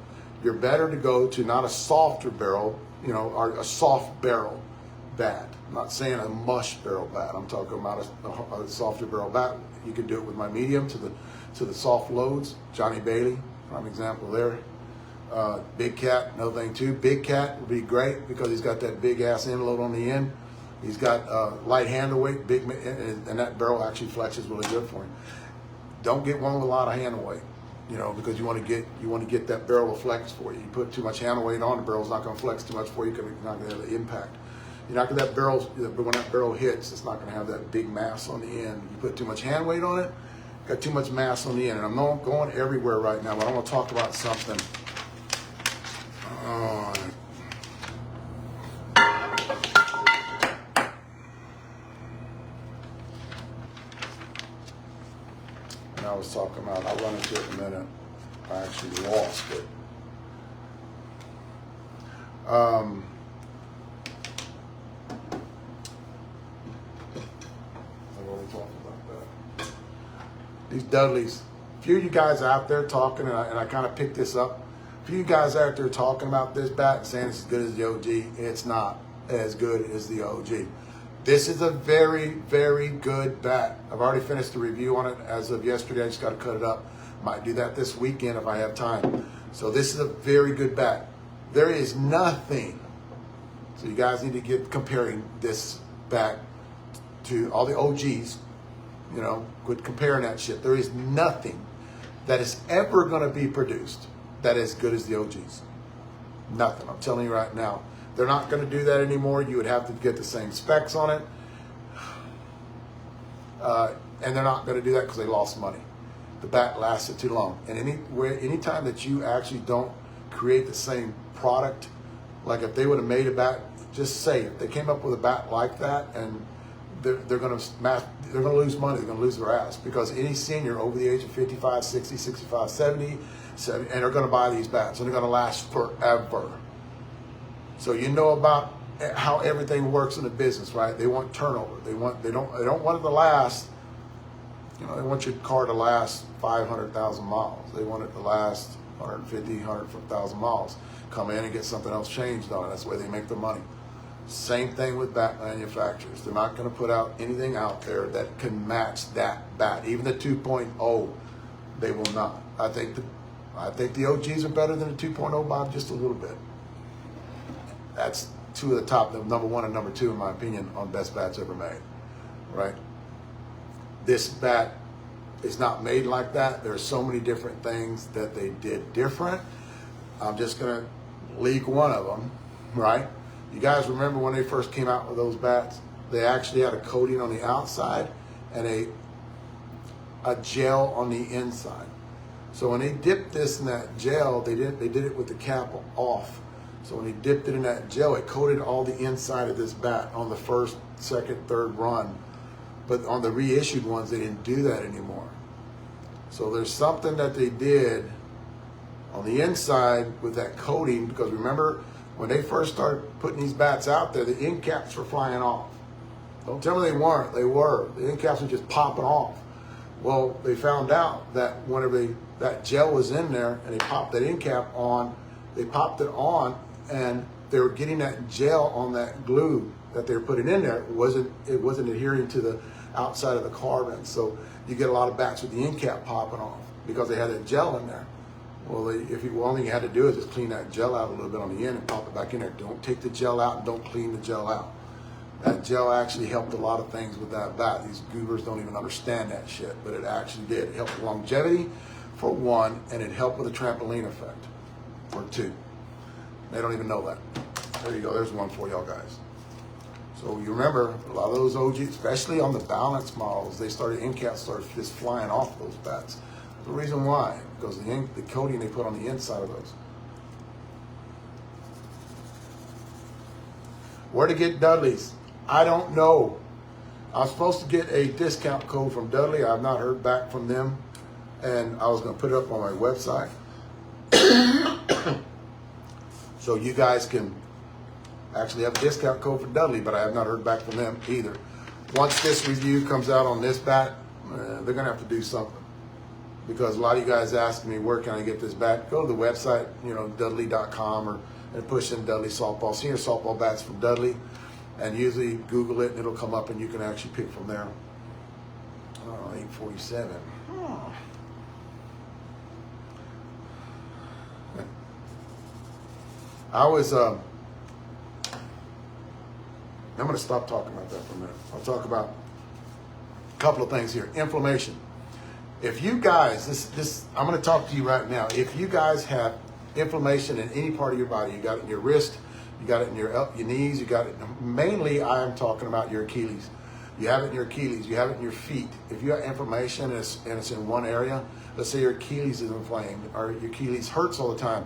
you're better to go to not a softer barrel, you know, or a soft barrel bat. I'm not saying a mush barrel bat. I'm talking about a softer barrel bat. You can do it with my medium to the soft loads. Johnny Bailey, prime example there. Big Cat, another thing too. Big Cat would be great because he's got that big ass end load on the end. He's got light handle weight, and that barrel actually flexes really good for him. Don't get one with a lot of handle weight, you know, because you want to get that barrel to flex for you. You put too much handle weight on, the barrel's not going to flex too much for you because you're not going to have the impact. You're not going to when that barrel hits, it's not going to have that big mass on the end. You put too much hand weight on it, got too much mass on the end. And I'm not going everywhere right now, but I want to talk about something. And I was talking about, I'll run into it in a minute. I actually lost it. These Dudleys, a few of you guys out there talking, and I kind of picked this up. A few of you guys out there talking about this bat and saying it's as good as the OG. It's not as good as the OG. This is a very, very good bat. I've already finished the review on it as of yesterday. I just got to cut it up. Might do that this weekend if I have time. So this is a very good bat. There is nothing. So you guys need to get comparing this bat to all the OGs. You know, quit comparing that shit. There is nothing that is ever going to be produced that is good as the OGs. Nothing. I'm telling you right now. They're not going to do that anymore. You would have to get the same specs on it. And they're not going to do that because they lost money. The bat lasted too long. And anytime that you actually don't create the same product, like if they would have made a bat, just say if they came up with a bat like that, and they're going to lose money. They're going to lose their ass because any senior over the age of 55, 60, 65, 70, and they're going to buy these bats, and they're going to last forever. So you know about how everything works in the business, right? They want turnover. They don't want it to last. You know, they want your car to last 500,000 miles. They want it to last 150, 100,000 miles. Come in and get something else changed on it. That's the way they make their money. Same thing with bat manufacturers. They're not going to put out anything out there that can match that bat. Even the 2.0, they will not. I think the OGs are better than the 2.0 by just a little bit. That's two of the top, number one and number two, in my opinion, on best bats ever made, right? This bat is not made like that. There's so many different things that they did different. I'm just going to leak one of them, right? You guys remember when they first came out with those bats? They actually had a coating on the outside and a gel on the inside. So when they dipped this in that gel, they did it with the cap off. So when they dipped it in that gel, it coated all the inside of this bat on the first, second, third run. But on the reissued ones, they didn't do that anymore. So there's something that they did on the inside with that coating, because remember, when they first started putting these bats out there, the end caps were flying off. Don't tell me they weren't. They were. The end caps were just popping off. Well, they found out that whenever that gel was in there and they popped that end cap on, they popped it on and they were getting that gel on that glue that they were putting in there. It wasn't adhering to the outside of the carbon. So you get a lot of bats with the end cap popping off because they had that gel in there. Well, one thing you had to do is just clean that gel out a little bit on the end and pop it back in there. Don't take the gel out and don't clean the gel out. That gel actually helped a lot of things with that bat. These goobers don't even understand that shit, but it actually did. It helped with longevity for one, and it helped with the trampoline effect for two. They don't even know that. There you go. There's one for y'all guys. So you remember a lot of those OGs, especially on the balance models, they started, end caps started just flying off those bats. The reason why, because the coating they put on the inside of those. Where to get Dudley's? I don't know. I was supposed to get a discount code from Dudley. I've not heard back from them, and I was going to put it up on my website. So you guys can actually have a discount code for Dudley, but I have not heard back from them either. Once this review comes out on this bat, they're going to have to do something. Because a lot of you guys ask me, where can I get this bat? Go to the website, Dudley.com, and push in Dudley softball, senior softball bats from Dudley, and usually Google it and it'll come up and you can actually pick from there. Oh, 847. I'm going to stop talking about that for a minute. I'll talk about a couple of things here. Inflammation. If you guys, I'm going to talk to you right now. If you guys have inflammation in any part of your body, you got it in your wrist, you got it in your knees, you got it, mainly I am talking about your Achilles. You have it in your Achilles, you have it in your feet. If you have inflammation and it's in one area, let's say your Achilles is inflamed or your Achilles hurts all the time,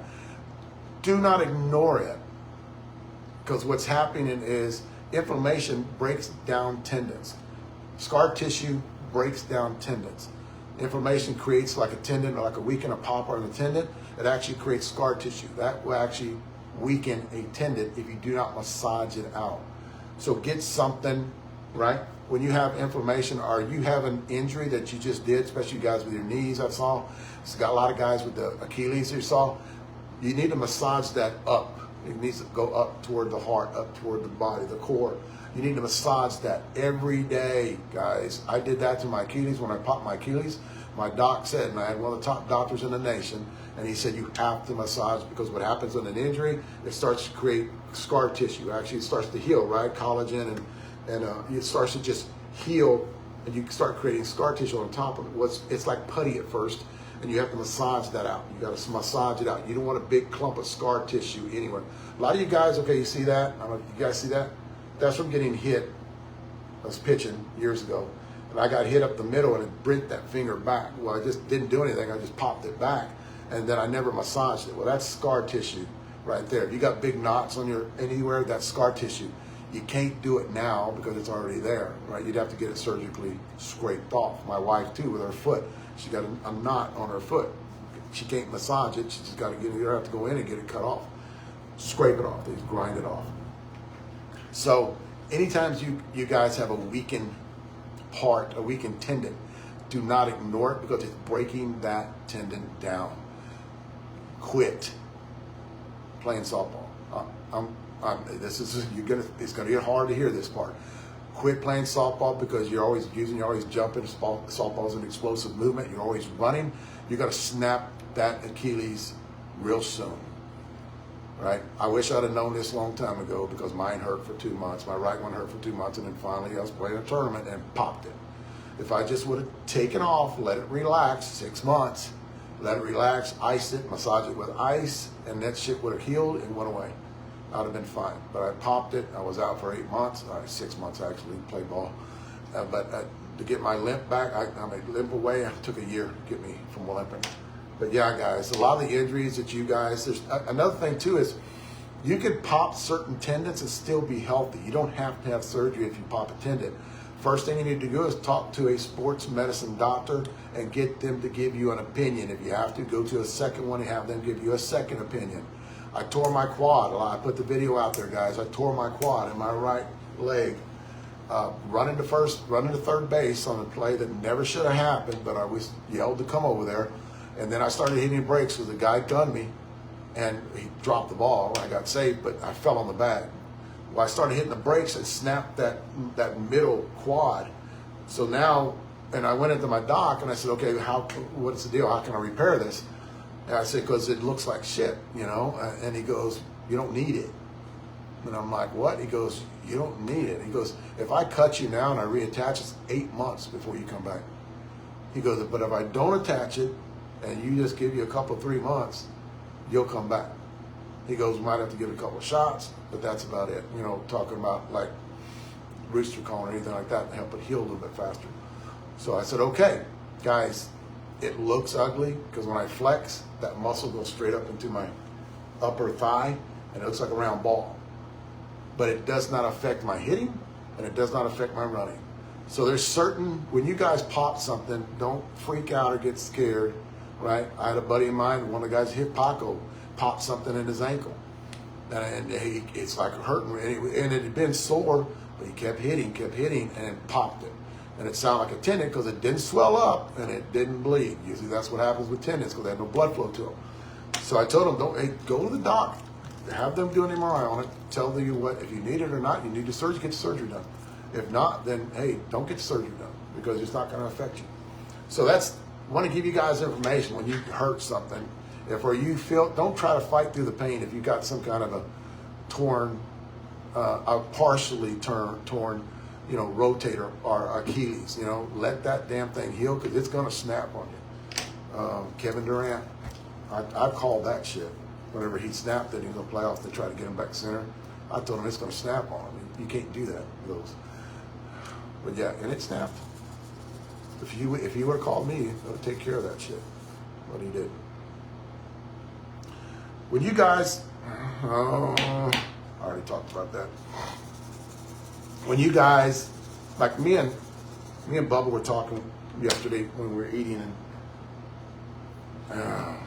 do not ignore it. Because what's happening is inflammation breaks down tendons. Scar tissue breaks down tendons. Inflammation creates like a tendon or like a weaken a pop on the tendon. It actually creates scar tissue. That will actually weaken a tendon if you do not massage it out. So get something, right? When you have inflammation or you have an injury that you just did, especially you guys with your knees, I saw. It's got a lot of guys with the Achilles you saw. You need to massage that up. It needs to go up toward the heart, up toward the body, the core. You need to massage that every day, guys. I did that to my Achilles when I popped my Achilles. My doc said, and I had one of the top doctors in the nation, and he said you have to massage because what happens in an injury, it starts to create scar tissue. Actually, it starts to heal, right? Collagen and it starts to just heal, and you start creating scar tissue on top of it. It's like putty at first, and you have to massage that out. You got to massage it out. You don't want a big clump of scar tissue anywhere. A lot of you guys, okay, you see that? I don't know if you guys see that? That's from getting hit. I was pitching years ago, and I got hit up the middle, and it bent that finger back. Well, I just didn't do anything. I just popped it back, and then I never massaged it. Well, that's scar tissue right there. If you got big knots on your anywhere, that's scar tissue. You can't do it now because it's already there, right? You'd have to get it surgically scraped off. My wife, too, with her foot, she got a knot on her foot. She can't massage it. She just got to get it. You have to go in and get it cut off. Scrape it off. They grind it off. So anytime you guys have a weakened part, a weakened tendon, do not ignore it because it's breaking that tendon down. Quit playing softball. It's gonna get hard to hear this part. Quit playing softball because you're always jumping. Softball's an explosive movement. You're always running. You got to snap that Achilles real soon. Right? I wish I'd have known this a long time ago because mine hurt for 2 months. My right one hurt for 2 months, and then finally I was playing a tournament and popped it. If I just would have taken off, let it relax, 6 months, let it relax, ice it, massage it with ice, and that shit would have healed and went away. I'd have been fine. But I popped it. I was out for 8 months, 6 months actually, played ball. But to get my limp back, I limp away, it took a year to get me from limping. But yeah, guys, a lot of the injuries that you guys, there's another thing too is you could pop certain tendons and still be healthy. You don't have to have surgery if you pop a tendon. First thing you need to do is talk to a sports medicine doctor and get them to give you an opinion. If you have to, go to a second one and have them give you a second opinion. I tore my quad. I put the video out there, guys. I tore my quad in my right leg. Running to third base on a play that never should have happened, but I was yelled to come over there. And then I started hitting brakes because the guy gunned me, and he dropped the ball. I got saved, but I fell on the bag. Well, I started hitting the brakes and snapped that middle quad. So now, and I went into my doc and I said, okay, what's the deal? How can I repair this? And I said, because it looks like shit, you know? And he goes, you don't need it. And I'm like, what? He goes, you don't need it. He goes, if I cut you now and I reattach, it's 8 months before you come back. He goes, but if I don't attach it and you just give you a couple, 3 months, you'll come back. He goes, might have to give it a couple of shots, but that's about it. You know, talking about like rooster cone or anything like that to help it heal a little bit faster. So I said, okay, guys, it looks ugly because when I flex, that muscle goes straight up into my upper thigh and it looks like a round ball. But it does not affect my hitting and it does not affect my running. So there's certain, when you guys pop something, don't freak out or get scared, right? I had a buddy of mine, one of the guys hit Paco, popped something in his ankle. And it's like hurting, and it had been sore, but he kept hitting, and it popped it. And it sounded like a tendon because it didn't swell up and it didn't bleed. Usually that's what happens with tendons because they have no blood flow to them. So I told him, hey, go to the doc, have them do an MRI on it, tell you what, if you need it or not, you need the surgery, get the surgery done. If not, then hey, don't get the surgery done because it's not going to affect you. So that's, I want to give you guys information when you hurt something. If or you feel, don't try to fight through the pain if you got some kind of a torn, a partially torn, you know, rotator or Achilles. You know, let that damn thing heal because it's going to snap on you. Kevin Durant, I called that shit. Whenever he snapped it, he was going to play off to try to get him back center. I told him it's going to snap on him. You can't do that. But yeah, and it snapped. If he would have called me, I would take care of that shit. But he did. When you guys, I already talked about that. When you guys, like me and Bubba were talking yesterday when we were eating, and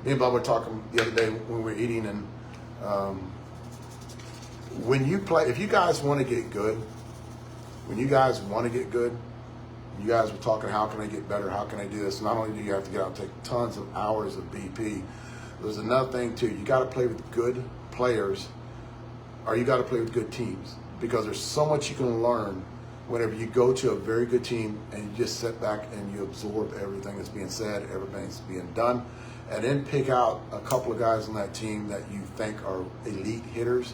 me and Bubba were talking the other day when we were eating, and when you play, if you guys want to get good, you guys were talking, how can I get better? How can I do this? Not only do you have to get out and take tons of hours of BP, there's another thing too. You got to play with good players, or you got to play with good teams, because there's so much you can learn whenever you go to a very good team and you just sit back and you absorb everything that's being said, everything that's being done, and then pick out a couple of guys on that team that you think are elite hitters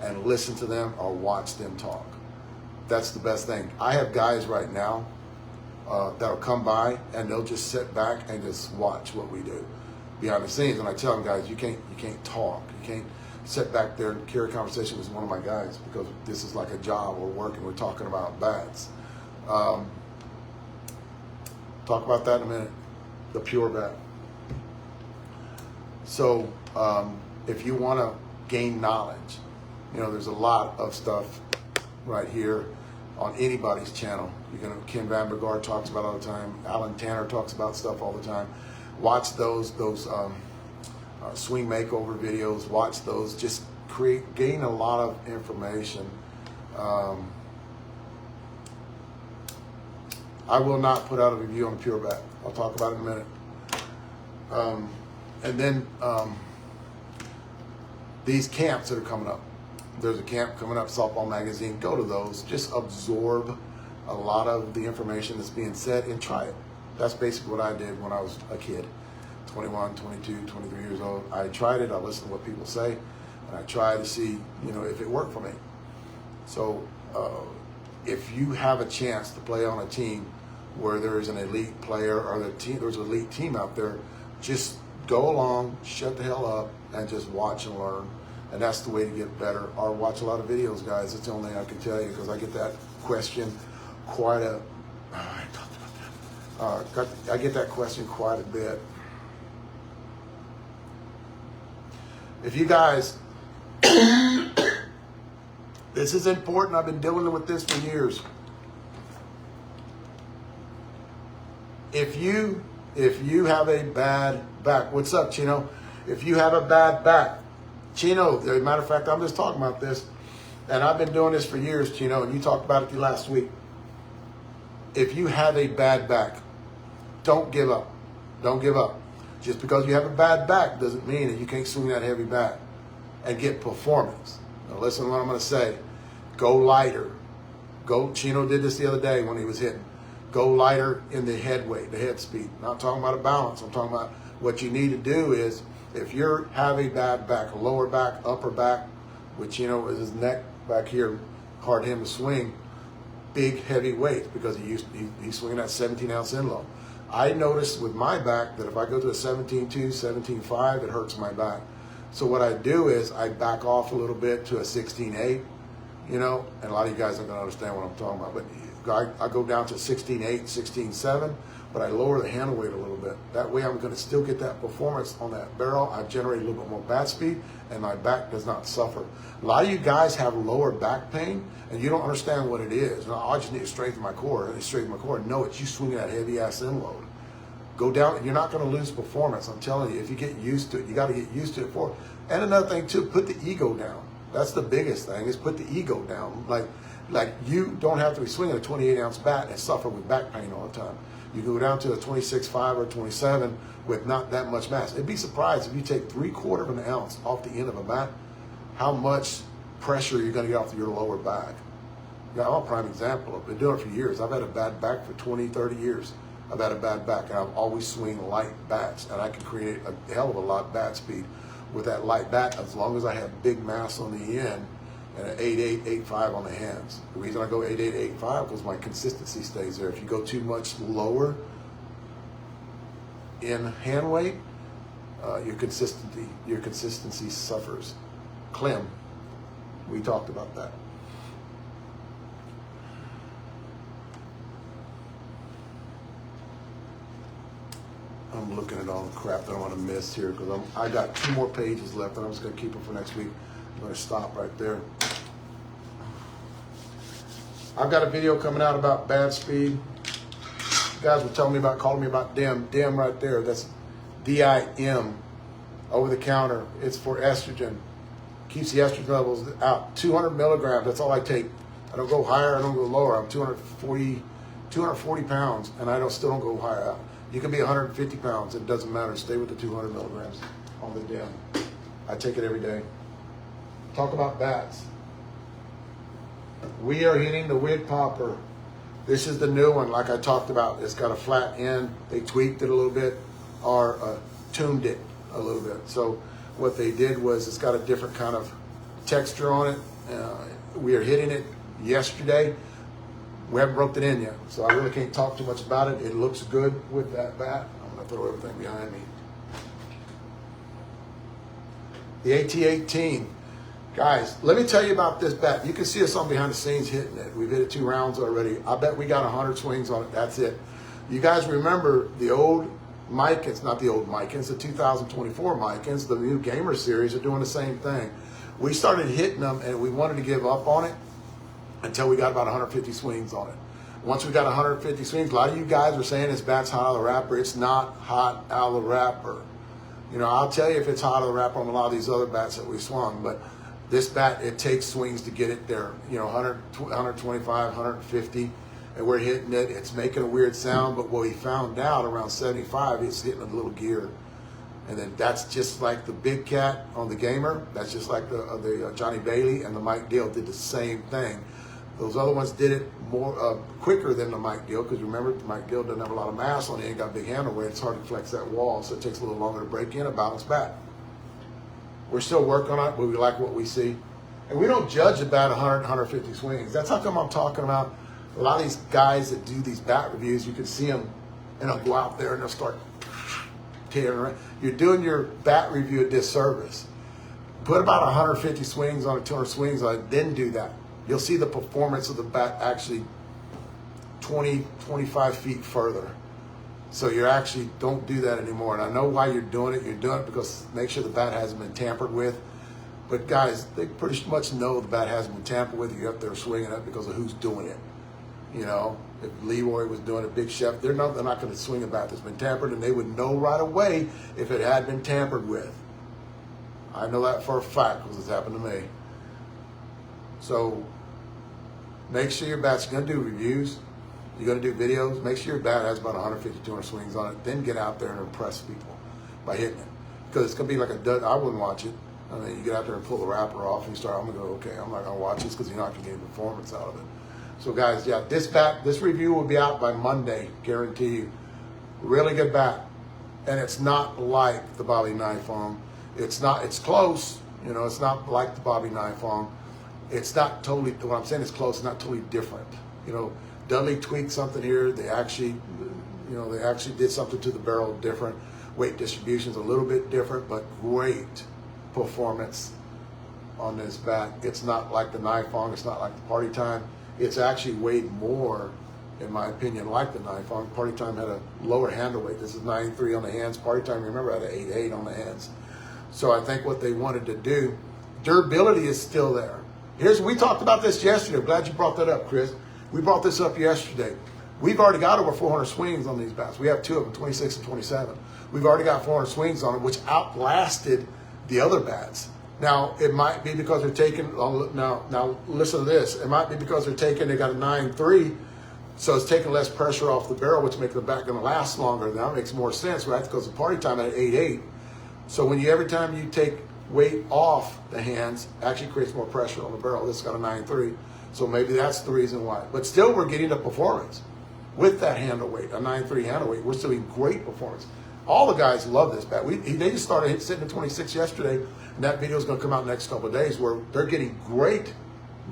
and listen to them or watch them talk. That's the best thing. I have guys right now that'll come by and they'll just sit back and just watch what we do behind the scenes. And I tell them, guys, you can't talk. You can't sit back there and carry a conversation with one of my guys because this is like a job. We're working. We're talking about bats. Talk about that in a minute. The pure bat. So if you want to gain knowledge, you know, there's a lot of stuff right here on anybody's channel. Ken Vandergaard talks about it all the time. Alan Tanner talks about stuff all the time. Watch those swing makeover videos. Watch those. Just gain a lot of information. I will not put out a review on Pure Bat. I'll talk about it in a minute. And then these camps that are coming up. There's a camp coming up, Softball Magazine. Go to those. Just absorb a lot of the information that's being said and try it. That's basically what I did when I was a kid, 21, 22, 23 years old. I tried it. I listened to what people say, and I tried to see, you know, if it worked for me. So if you have a chance to play on a team where there's an elite player or there's an elite team out there, just go along, shut the hell up, and just watch and learn. And that's the way to get better. Or watch a lot of videos, guys. That's the only thing I can tell you, because I get that question quite a. I talked about that. I get that question quite a bit. If you guys, this is important. I've been dealing with this for years. If you have a bad back, what's up, Chino? If you have a bad back, Chino, as a matter of fact, I'm just talking about this, and I've been doing this for years, Chino, and you talked about it last week. If you have a bad back, don't give up. Don't give up. Just because you have a bad back doesn't mean that you can't swing that heavy bat and get performance. Now listen to what I'm going to say. Go lighter. Chino did this the other day when he was hitting. Go lighter in the head weight, the head speed. Not talking about a balance. I'm talking about what you need to do is, if you have a bad back, lower back, upper back, which, you know, is his neck back here, hard him to swing big, heavy weights because he's swinging that 17-ounce in low. I noticed with my back that if I go to a 17.2, 17.5, it hurts my back. So what I do is I back off a little bit to a 16.8, you know, and a lot of you guys aren't going to understand what I'm talking about, but I go down to 16.8, 16.7, but I lower the handle weight a little bit. That way I'm going to still get that performance on that barrel. I generate a little bit more bat speed, and my back does not suffer. A lot of you guys have lower back pain, and you don't understand what it is. No, I just need to strengthen my core. No, it's you swinging that heavy-ass in load. Go down, and you're not going to lose performance. I'm telling you, if you get used to it, you got to get used to it for. And another thing too, put the ego down. That's the biggest thing, is put the ego down. Like you don't have to be swinging a 28-ounce bat and suffer with back pain all the time. You go down to a 26.5 or 27 with not that much mass. It'd be surprised if you take 3/4 of an ounce off the end of a bat, how much pressure you're going to get off your lower back. Yeah, I'm a prime example. I've been doing it for years. I've had a bad back for 20, 30 years. I've had a bad back, and I've always swing light bats, and I can create a hell of a lot of bat speed with that light bat as long as I have big mass on the end and an 8.8, 8.5 on the hands. The reason I go 8.8, 8.5 because my consistency stays there. If you go too much lower in hand weight, your consistency suffers. Clem, we talked about that. I'm looking at all the crap that I want to miss here because I got 2 more pages left, and I'm just going to keep them for next week. I'm going to stop right there. I've got a video coming out about bad speed. You guys were calling me about DAVEV. DAVEV right there. That's DIM, over the counter. It's for estrogen. Keeps the estrogen levels out. 200 milligrams. That's all I take. I don't go higher. I don't go lower. I'm 240 pounds, and I still don't go higher. You can be 150 pounds. It doesn't matter. Stay with the 200 milligrams on the DIM. I take it every day. Talk about bats. We are hitting the wig popper. This is the new one, like I talked about. It's got a flat end. They tweaked it a little bit, or tuned it a little bit. So what they did was it's got a different kind of texture on it. We are hitting it yesterday. We haven't roped it in yet, so I really can't talk too much about it. It looks good with that bat. I'm going to throw everything behind me. The AT-18. Guys, let me tell you about this bat. You can see us on behind the scenes hitting it. We've hit it 2 rounds already. I bet we got 100 swings on it. That's it. You guys remember the old Micans, not the old Micans, the 2024 Micans, the new Gamer Series are doing the same thing. We started hitting them, and we wanted to give up on it until we got about 150 swings on it. Once we got 150 swings, a lot of you guys are saying this bat's hot out of the wrapper. It's not hot out of the wrapper. You know, I'll tell you if it's hot out of the wrapper on a lot of these other bats that we swung, but this bat, it takes swings to get it there. You know, 100, 125, 150, and we're hitting it. It's making a weird sound, but what we found out around 75, it's hitting a little gear. And then that's just like the Big Cat on the Gamer. That's just like the Johnny Bailey and the Mike Deal did the same thing. Those other ones did it more quicker than the Mike Deal, because remember, the Mike Deal doesn't have a lot of mass on it. Ain't got big handle weight. It's hard to flex that wall, so it takes a little longer to break in and bounce back. We're still working on it, but we like what we see. And we don't judge about 100, 150 swings. That's how come I'm talking about a lot of these guys that do these bat reviews. You can see them, and they'll go out there and they'll start tearing around. You're doing your bat review a disservice. Put about 150 swings on it, 200 swings on it, then do that. You'll see the performance of the bat actually 20, 25 feet further. So you actually don't do that anymore. And I know why you're doing it. You're doing it because make sure the bat hasn't been tampered with. But guys, they pretty much know the bat hasn't been tampered with. You're up there swinging it because of who's doing it. You know, if Leroy was doing it, Big Chef, they're not going to swing a bat that's been tampered, and they would know right away if it had been tampered with. I know that for a fact because it's happened to me. So make sure your bat's going to do reviews. You're going to do videos. Make sure your bat has about 150, 200 swings on it. Then get out there and impress people by hitting it. Because it's going to be like a dud. I wouldn't watch it. I mean, you get out there and pull the wrapper off and you start, I'm going to go, okay, I'm not going to watch this because you're not going to get any performance out of it. So guys, yeah, this review will be out by Monday, guarantee you. Really good bat. And it's not like the Bobby Knife on. It's not, it's close. You know, it's not like the Bobby Nifong. It's not totally, what I'm saying is close, it's not totally different. You know, Dudley tweaked something here. They actually, you know, they actually did something to the barrel different. Weight distribution's a little bit different, but great performance on this bat. It's not like the Nifong, it's not like the Party Time. It's actually weighed more, in my opinion, like the Nifong. Party Time had a lower handle weight. This is 9.3 on the hands. Party Time, remember, had an 8.8 on the hands. So I think what they wanted to do, durability is still there. We talked about this yesterday. I'm glad you brought that up, Chris. We brought this up yesterday. We've already got over 400 swings on these bats. We have two of them, 26 and 27. We've already got 400 swings on them, which outlasted the other bats. Now, it might be because they're taking, now listen to this. It might be because they got a 9.3, so it's taking less pressure off the barrel, which makes the bat going to last longer. Now it makes more sense, right? Because the Party Time at 8.8. So every time you take weight off the hands, actually creates more pressure on the barrel. This has got a 9.3. So maybe that's the reason why. But still, we're getting the performance with that handle weight, a 9.3 handle weight. We're still getting great performance. All the guys love this bat. They just started sitting at 26 yesterday, and that video is going to come out in the next couple of days where they're getting great.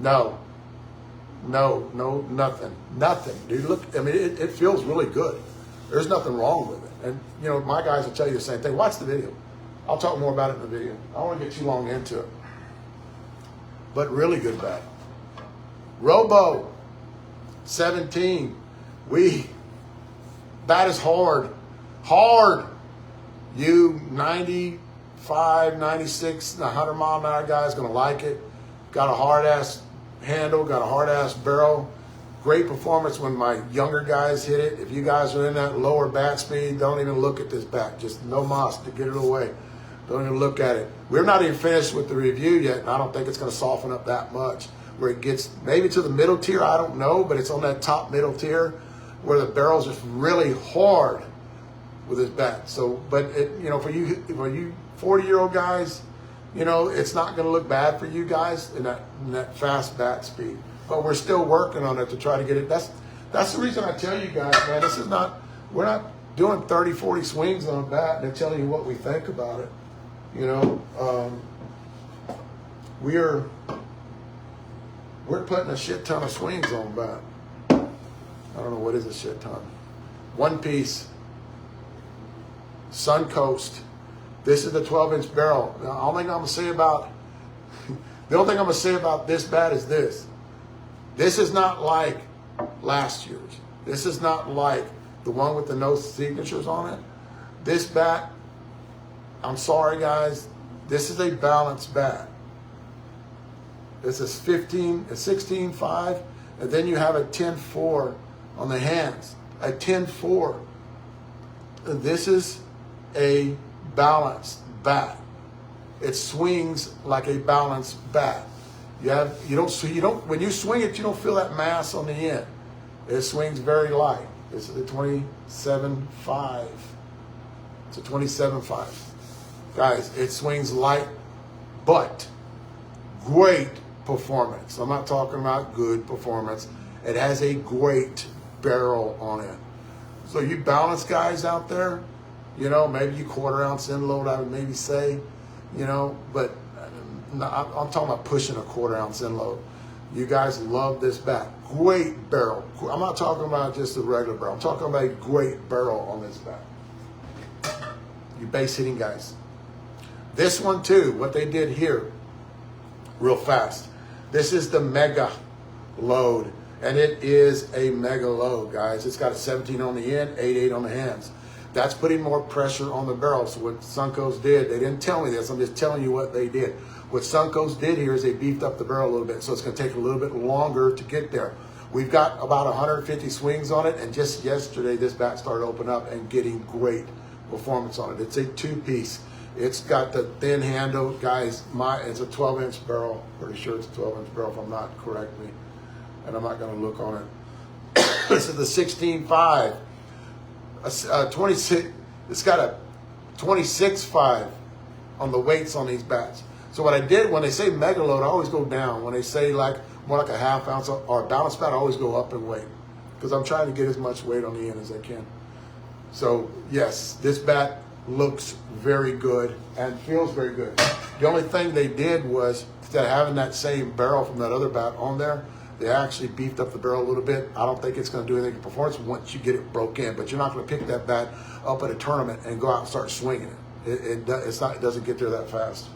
No, nothing. Dude, look, I mean, it feels really good. There's nothing wrong with it. And, you know, my guys will tell you the same thing. Watch the video. I'll talk more about it in the video. I don't want to get too long into it. But really good bat. Robo, 17. Bat is hard. You 95, 96, 100 mile an hour guy is going to like it. Got a hard ass handle, got a hard ass barrel. Great performance when my younger guys hit it. If you guys are in that lower bat speed, don't even look at this bat. Just no mas to get it away. Don't even look at it. We're not even finished with the review yet, and I don't think it's going to soften up that much. Where it gets maybe to the middle tier, I don't know, but it's on that top middle tier where the barrel's just really hard with his bat. So, but you know, for you 40-year-old guys, you know, it's not going to look bad for you guys in that fast bat speed. But we're still working on it to try to get it. That's the reason I tell you guys, man, we're not doing 30, 40 swings on a bat and telling you what we think about it. You know, we're putting a shit ton of swings on a bat. I don't know what is a shit ton. One piece, Suncoast. This is the 12-inch barrel. Now, the only thing I'm gonna say about this bat is this. This is not like last year's. This is not like the one with the no signatures on it. This bat, I'm sorry guys, this is a balanced bat. This is 16.5, and then you have a 10.4 on the hands, a 10.4. This is a balanced bat. It swings like a balanced bat. When you swing it, you don't feel that mass on the end. It swings very light. This is a 27.5. It's a 27.5. Guys, it swings light, but great performance. I'm not talking about good performance. It has a great barrel on it. So you balance guys out there, you know, maybe you quarter-ounce end load, I would maybe say, you know, but I'm talking about pushing a quarter-ounce end load. You guys love this bat. Great barrel. I'm not talking about just a regular barrel. I'm talking about a great barrel on this bat. You base hitting guys. This one too, what they did here, real fast. This is the mega load, and it is a mega load, guys. It's got a 17 on the end, 8.8 on the hands. That's putting more pressure on the barrel. So what Suncoast did, they didn't tell me this, I'm just telling you what they did. What Suncoast did here is they beefed up the barrel a little bit, so it's going to take a little bit longer to get there. We've got about 150 swings on it, and just yesterday this bat started opening up and getting great performance on it. It's a two-piece. It's got the thin handle, guys. It's a 12-inch barrel. Pretty sure it's a 12-inch barrel if I'm not correct me, and I'm not going to look on it. This is the 16.5. 26. It's got a 26.5 on the weights on these bats. So what I did when they say mega load, I always go down. When they say like more like a half ounce or a balanced bat, I always go up in weight because I'm trying to get as much weight on the end as I can. So yes, this bat looks very good and feels very good. The only thing they did was, instead of having that same barrel from that other bat on there, they actually beefed up the barrel a little bit. I don't think it's going to do anything to performance once you get it broke in, but you're not going to pick that bat up at a tournament and go out and start swinging it. It doesn't get there that fast.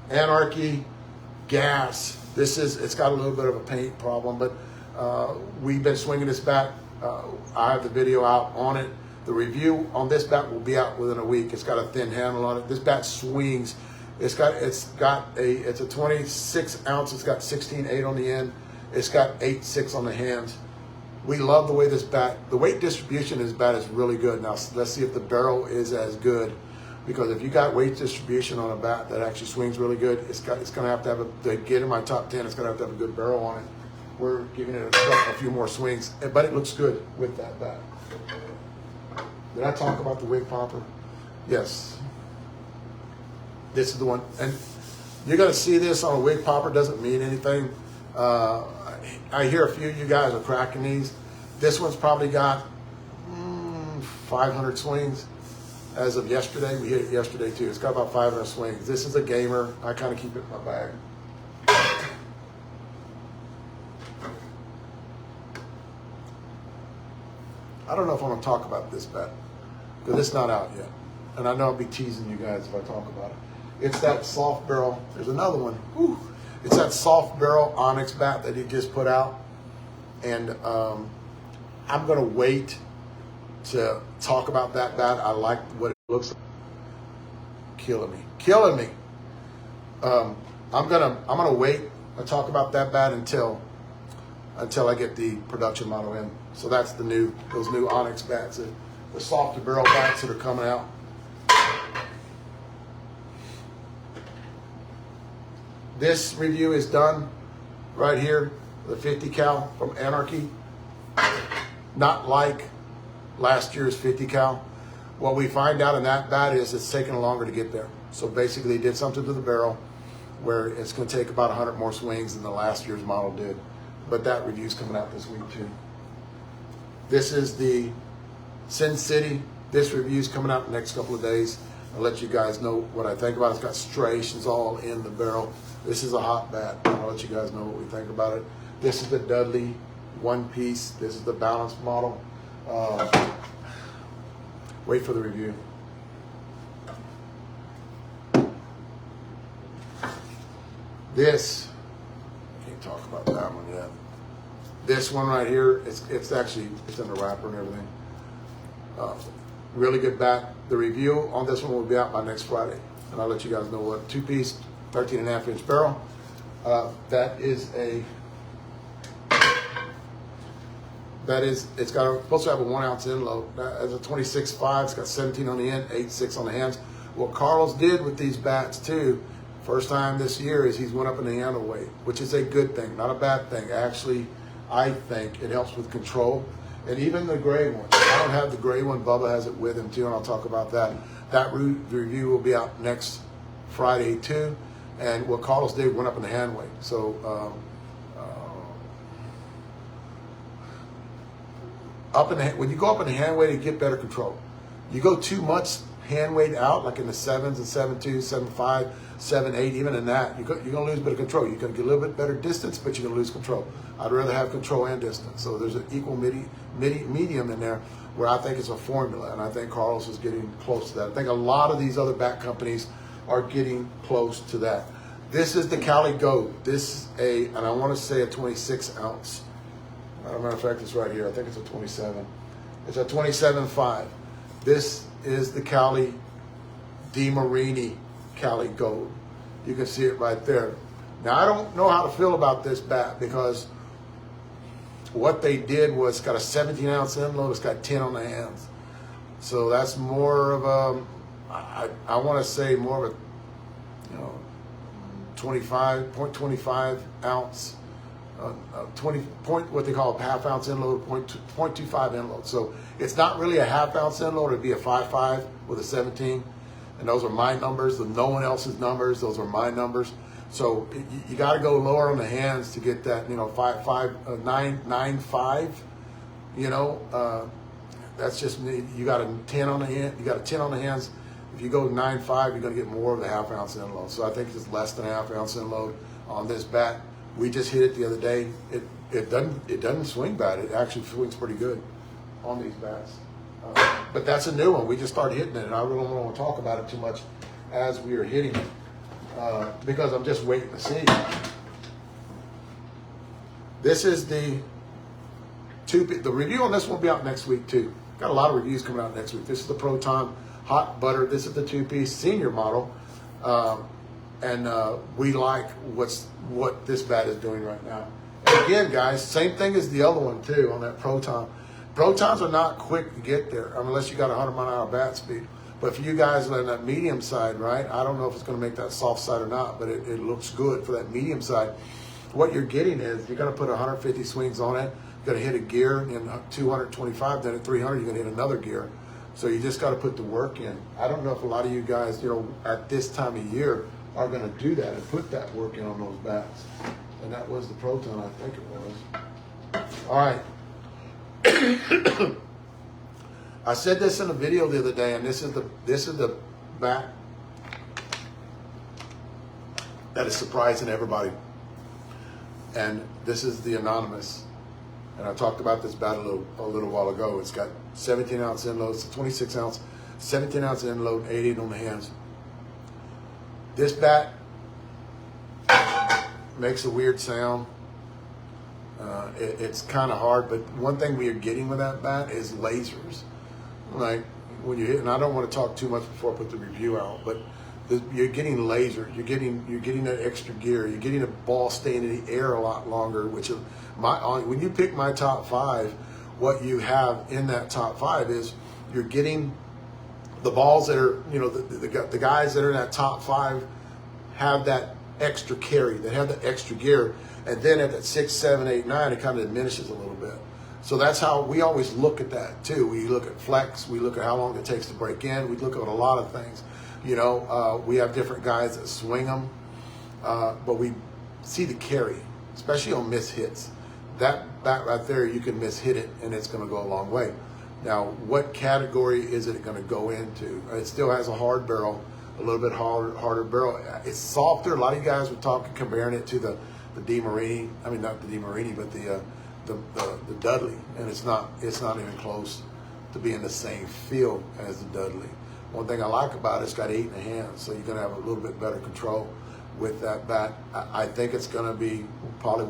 Anarchy, gas. It's got a little bit of a paint problem, but we've been swinging this bat. I have the video out on it. The review on this bat will be out within a week. It's got a thin handle on it. This bat swings. It's a 26 ounce. It's got 16.8 on the end. It's got 8.6 on the hands. We love the way this bat, the weight distribution in this bat is really good. Now let's see if the barrel is as good, because if you got weight distribution on a bat that actually swings really good, it's going to have to get in my top 10. It's going to have a good barrel on it. We're giving it a few more swings, but it looks good with that bat. Did I talk about the wig popper? Yes. This is the one. And you're going to see this on a wig popper. Doesn't mean anything. I hear a few of you guys are cracking these. This one's probably got 500 swings as of yesterday. We hit it yesterday too. It's got about 500 swings. This is a gamer. I kind of keep it in my bag. I don't know if I'm going to talk about this bat because it's not out yet. And I know I'll be teasing you guys if I talk about it. It's that soft barrel. There's another one. Whew. It's that soft barrel Onyx bat that he just put out. And I'm going to wait to talk about that bat. I like what it looks like. Killing me. I'm gonna wait and talk about that bat until I get the production model in. So that's those new Onyx bats, the softer barrel bats that are coming out. This review is done right here, the 50 cal from Anarchy. Not like last year's 50 cal. What we find out in that bat is it's taking longer to get there. So basically they did something to the barrel where it's going to take about 100 more swings than the last year's model did. But that review's coming out this week too. This is the Sin City. This review's coming out in the next couple of days. I'll let you guys know what I think about it. It's got striations all in the barrel. This is a hot bat. I'll let you guys know what we think about it. This is the Dudley one piece. This is the balanced model. Wait for the review. This, I can't talk about that one yet. This one right here, it's in the wrapper and everything. Really good bat. The review on this one will be out by next Friday. And I'll let you guys know what. 2-piece, 13.5-inch barrel. It's supposed to have a 1 ounce end load. As a 26.5, it's got 17 on the end, 8.6 on the hands. What Carlos did with these bats too, first time this year, is he's went up in the handle weight, which is a good thing, not a bad thing. Actually, I think it helps with control. And even the gray one. I don't have the gray one. Bubba has it with him too, and I'll talk about that. That review will be out next Friday too. And what Carlos did went up in the hand weight. So when you go up in the hand weight, you get better control. You go too much hand weight out, like in the 7s and 7.2, 7.5, 7.8, even in that, you're going to lose a bit of control. You're going to get a little bit better distance, but you're going to lose control. I'd rather have control and distance. So there's an equal medium in there where I think it's a formula, and I think Carlos is getting close to that. I think a lot of these other bat companies are getting close to that. This is the Cali Goat. This is and I want to say a 26 ounce. As a matter of fact, it's right here. I think it's a 27. It's a 27.5. This is the Cali DeMarini Cali Gold. You can see it right there. Now, I don't know how to feel about this bat because what they did was got a 17 ounce end load. It's got 10 on the hands. So that's more of a, I want to say more of a, 0.25 ounce, what they call a half ounce end load, 0.25 end load. So it's not really a half ounce end load. It'd be a 5.5 with a 17. And those are my numbers, no one else's numbers. Those are my numbers. So you got to go lower on the hands to get that, 9.5. That's just, you got a 10 on the hand, you got a 10 on the hands. If you go 9.5, you're gonna get more of the half-ounce end load. So I think it's less than a half-ounce end load on this bat. We just hit it the other day. It doesn't swing bad. It actually swings pretty good on these bats. But that's a new one. We just started hitting it, and I really don't want to talk about it too much as we are hitting it because I'm just waiting to see. This is the review on this one will be out next week too. Got a lot of reviews coming out next week. This is the Proton Hot Butter. This is the 2-piece senior model, and we like what this bat is doing right now. And again, guys, same thing as the other one too on that Proton. Protons are not quick to get there unless you got 100-mile-an-hour bat speed. But for you guys on that medium side, right? I don't know if it's going to make that soft side or not, but it looks good for that medium side. What you're getting is you're going to put 150 swings on it. You're going to hit a gear in 225, then at 300 you're going to hit another gear. So you just got to put the work in. I don't know if a lot of you guys, at this time of year are going to do that and put that work in on those bats. And that was the Proton, I think it was. All right. I said this in a video the other day, and this is the bat that is surprising everybody. And this is the Anonymous. And I talked about this bat a little while ago. It's got 17-ounce end load. It's a 26-ounce, 17-ounce end load, 88 on the hands. This bat makes a weird sound. It's kind of hard, but one thing we are getting with that bat is lasers. Like when you hit, and I don't want to talk too much before I put the review out, but you're getting lasers. You're getting that extra gear. You're getting a ball staying in the air a lot longer. Which when you pick my top 5, what you have in that top 5 is you're getting the balls that are the guys that are in that top 5 have that extra carry. They have that extra gear. And then at that 6, 7, 8, 9, it kind of diminishes a little bit. So that's how we always look at that too. We look at flex. We look at how long it takes to break in. We look at a lot of things. We have different guys that swing them, but we see the carry, especially on miss hits. That bat right there, you can miss hit it, and it's going to go a long way. Now, what category is it going to go into? It still has a hard barrel, a little bit harder barrel. It's softer. A lot of you guys were comparing it to the DeMarini. I mean, not the DeMarini, but the Dudley, and it's not even close to being the same feel as the Dudley. One thing I like about it, it's got 8 in the hands, so you're going to have a little bit better control with that bat. I think it's going to be probably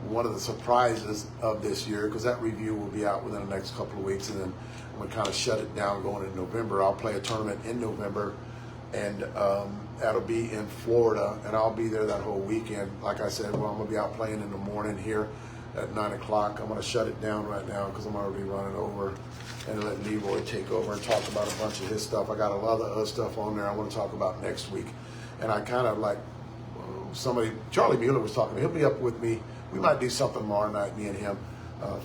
one of the surprises of this year, because that review will be out within the next couple of weeks, and then I'm going to kind of shut it down going into November. I'll play a tournament in November, and that'll be in Florida, and I'll be there that whole weekend. Like I said, I'm going to be out playing in the morning here at 9 o'clock. I'm going to shut it down right now because I'm already running over, and let Leroy take over and talk about a bunch of his stuff. I got a lot of other stuff on there I want to talk about next week. And I kind of like Charlie Mueller was talking. He'll be up with me. We might do something tomorrow night, me and him,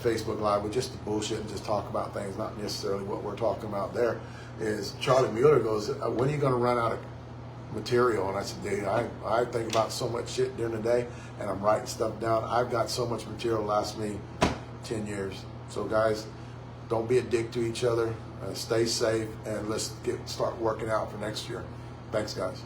Facebook Live, with just the bullshit and just talk about things, not necessarily what we're talking about there. Is Charlie Mueller goes, when are you going to run out of material? And I said, dude, I think about so much shit during the day, and I'm writing stuff down. I've got so much material to last me 10 years. So guys, don't be a dick to each other. Stay safe, and let's start working out for next year. Thanks, guys.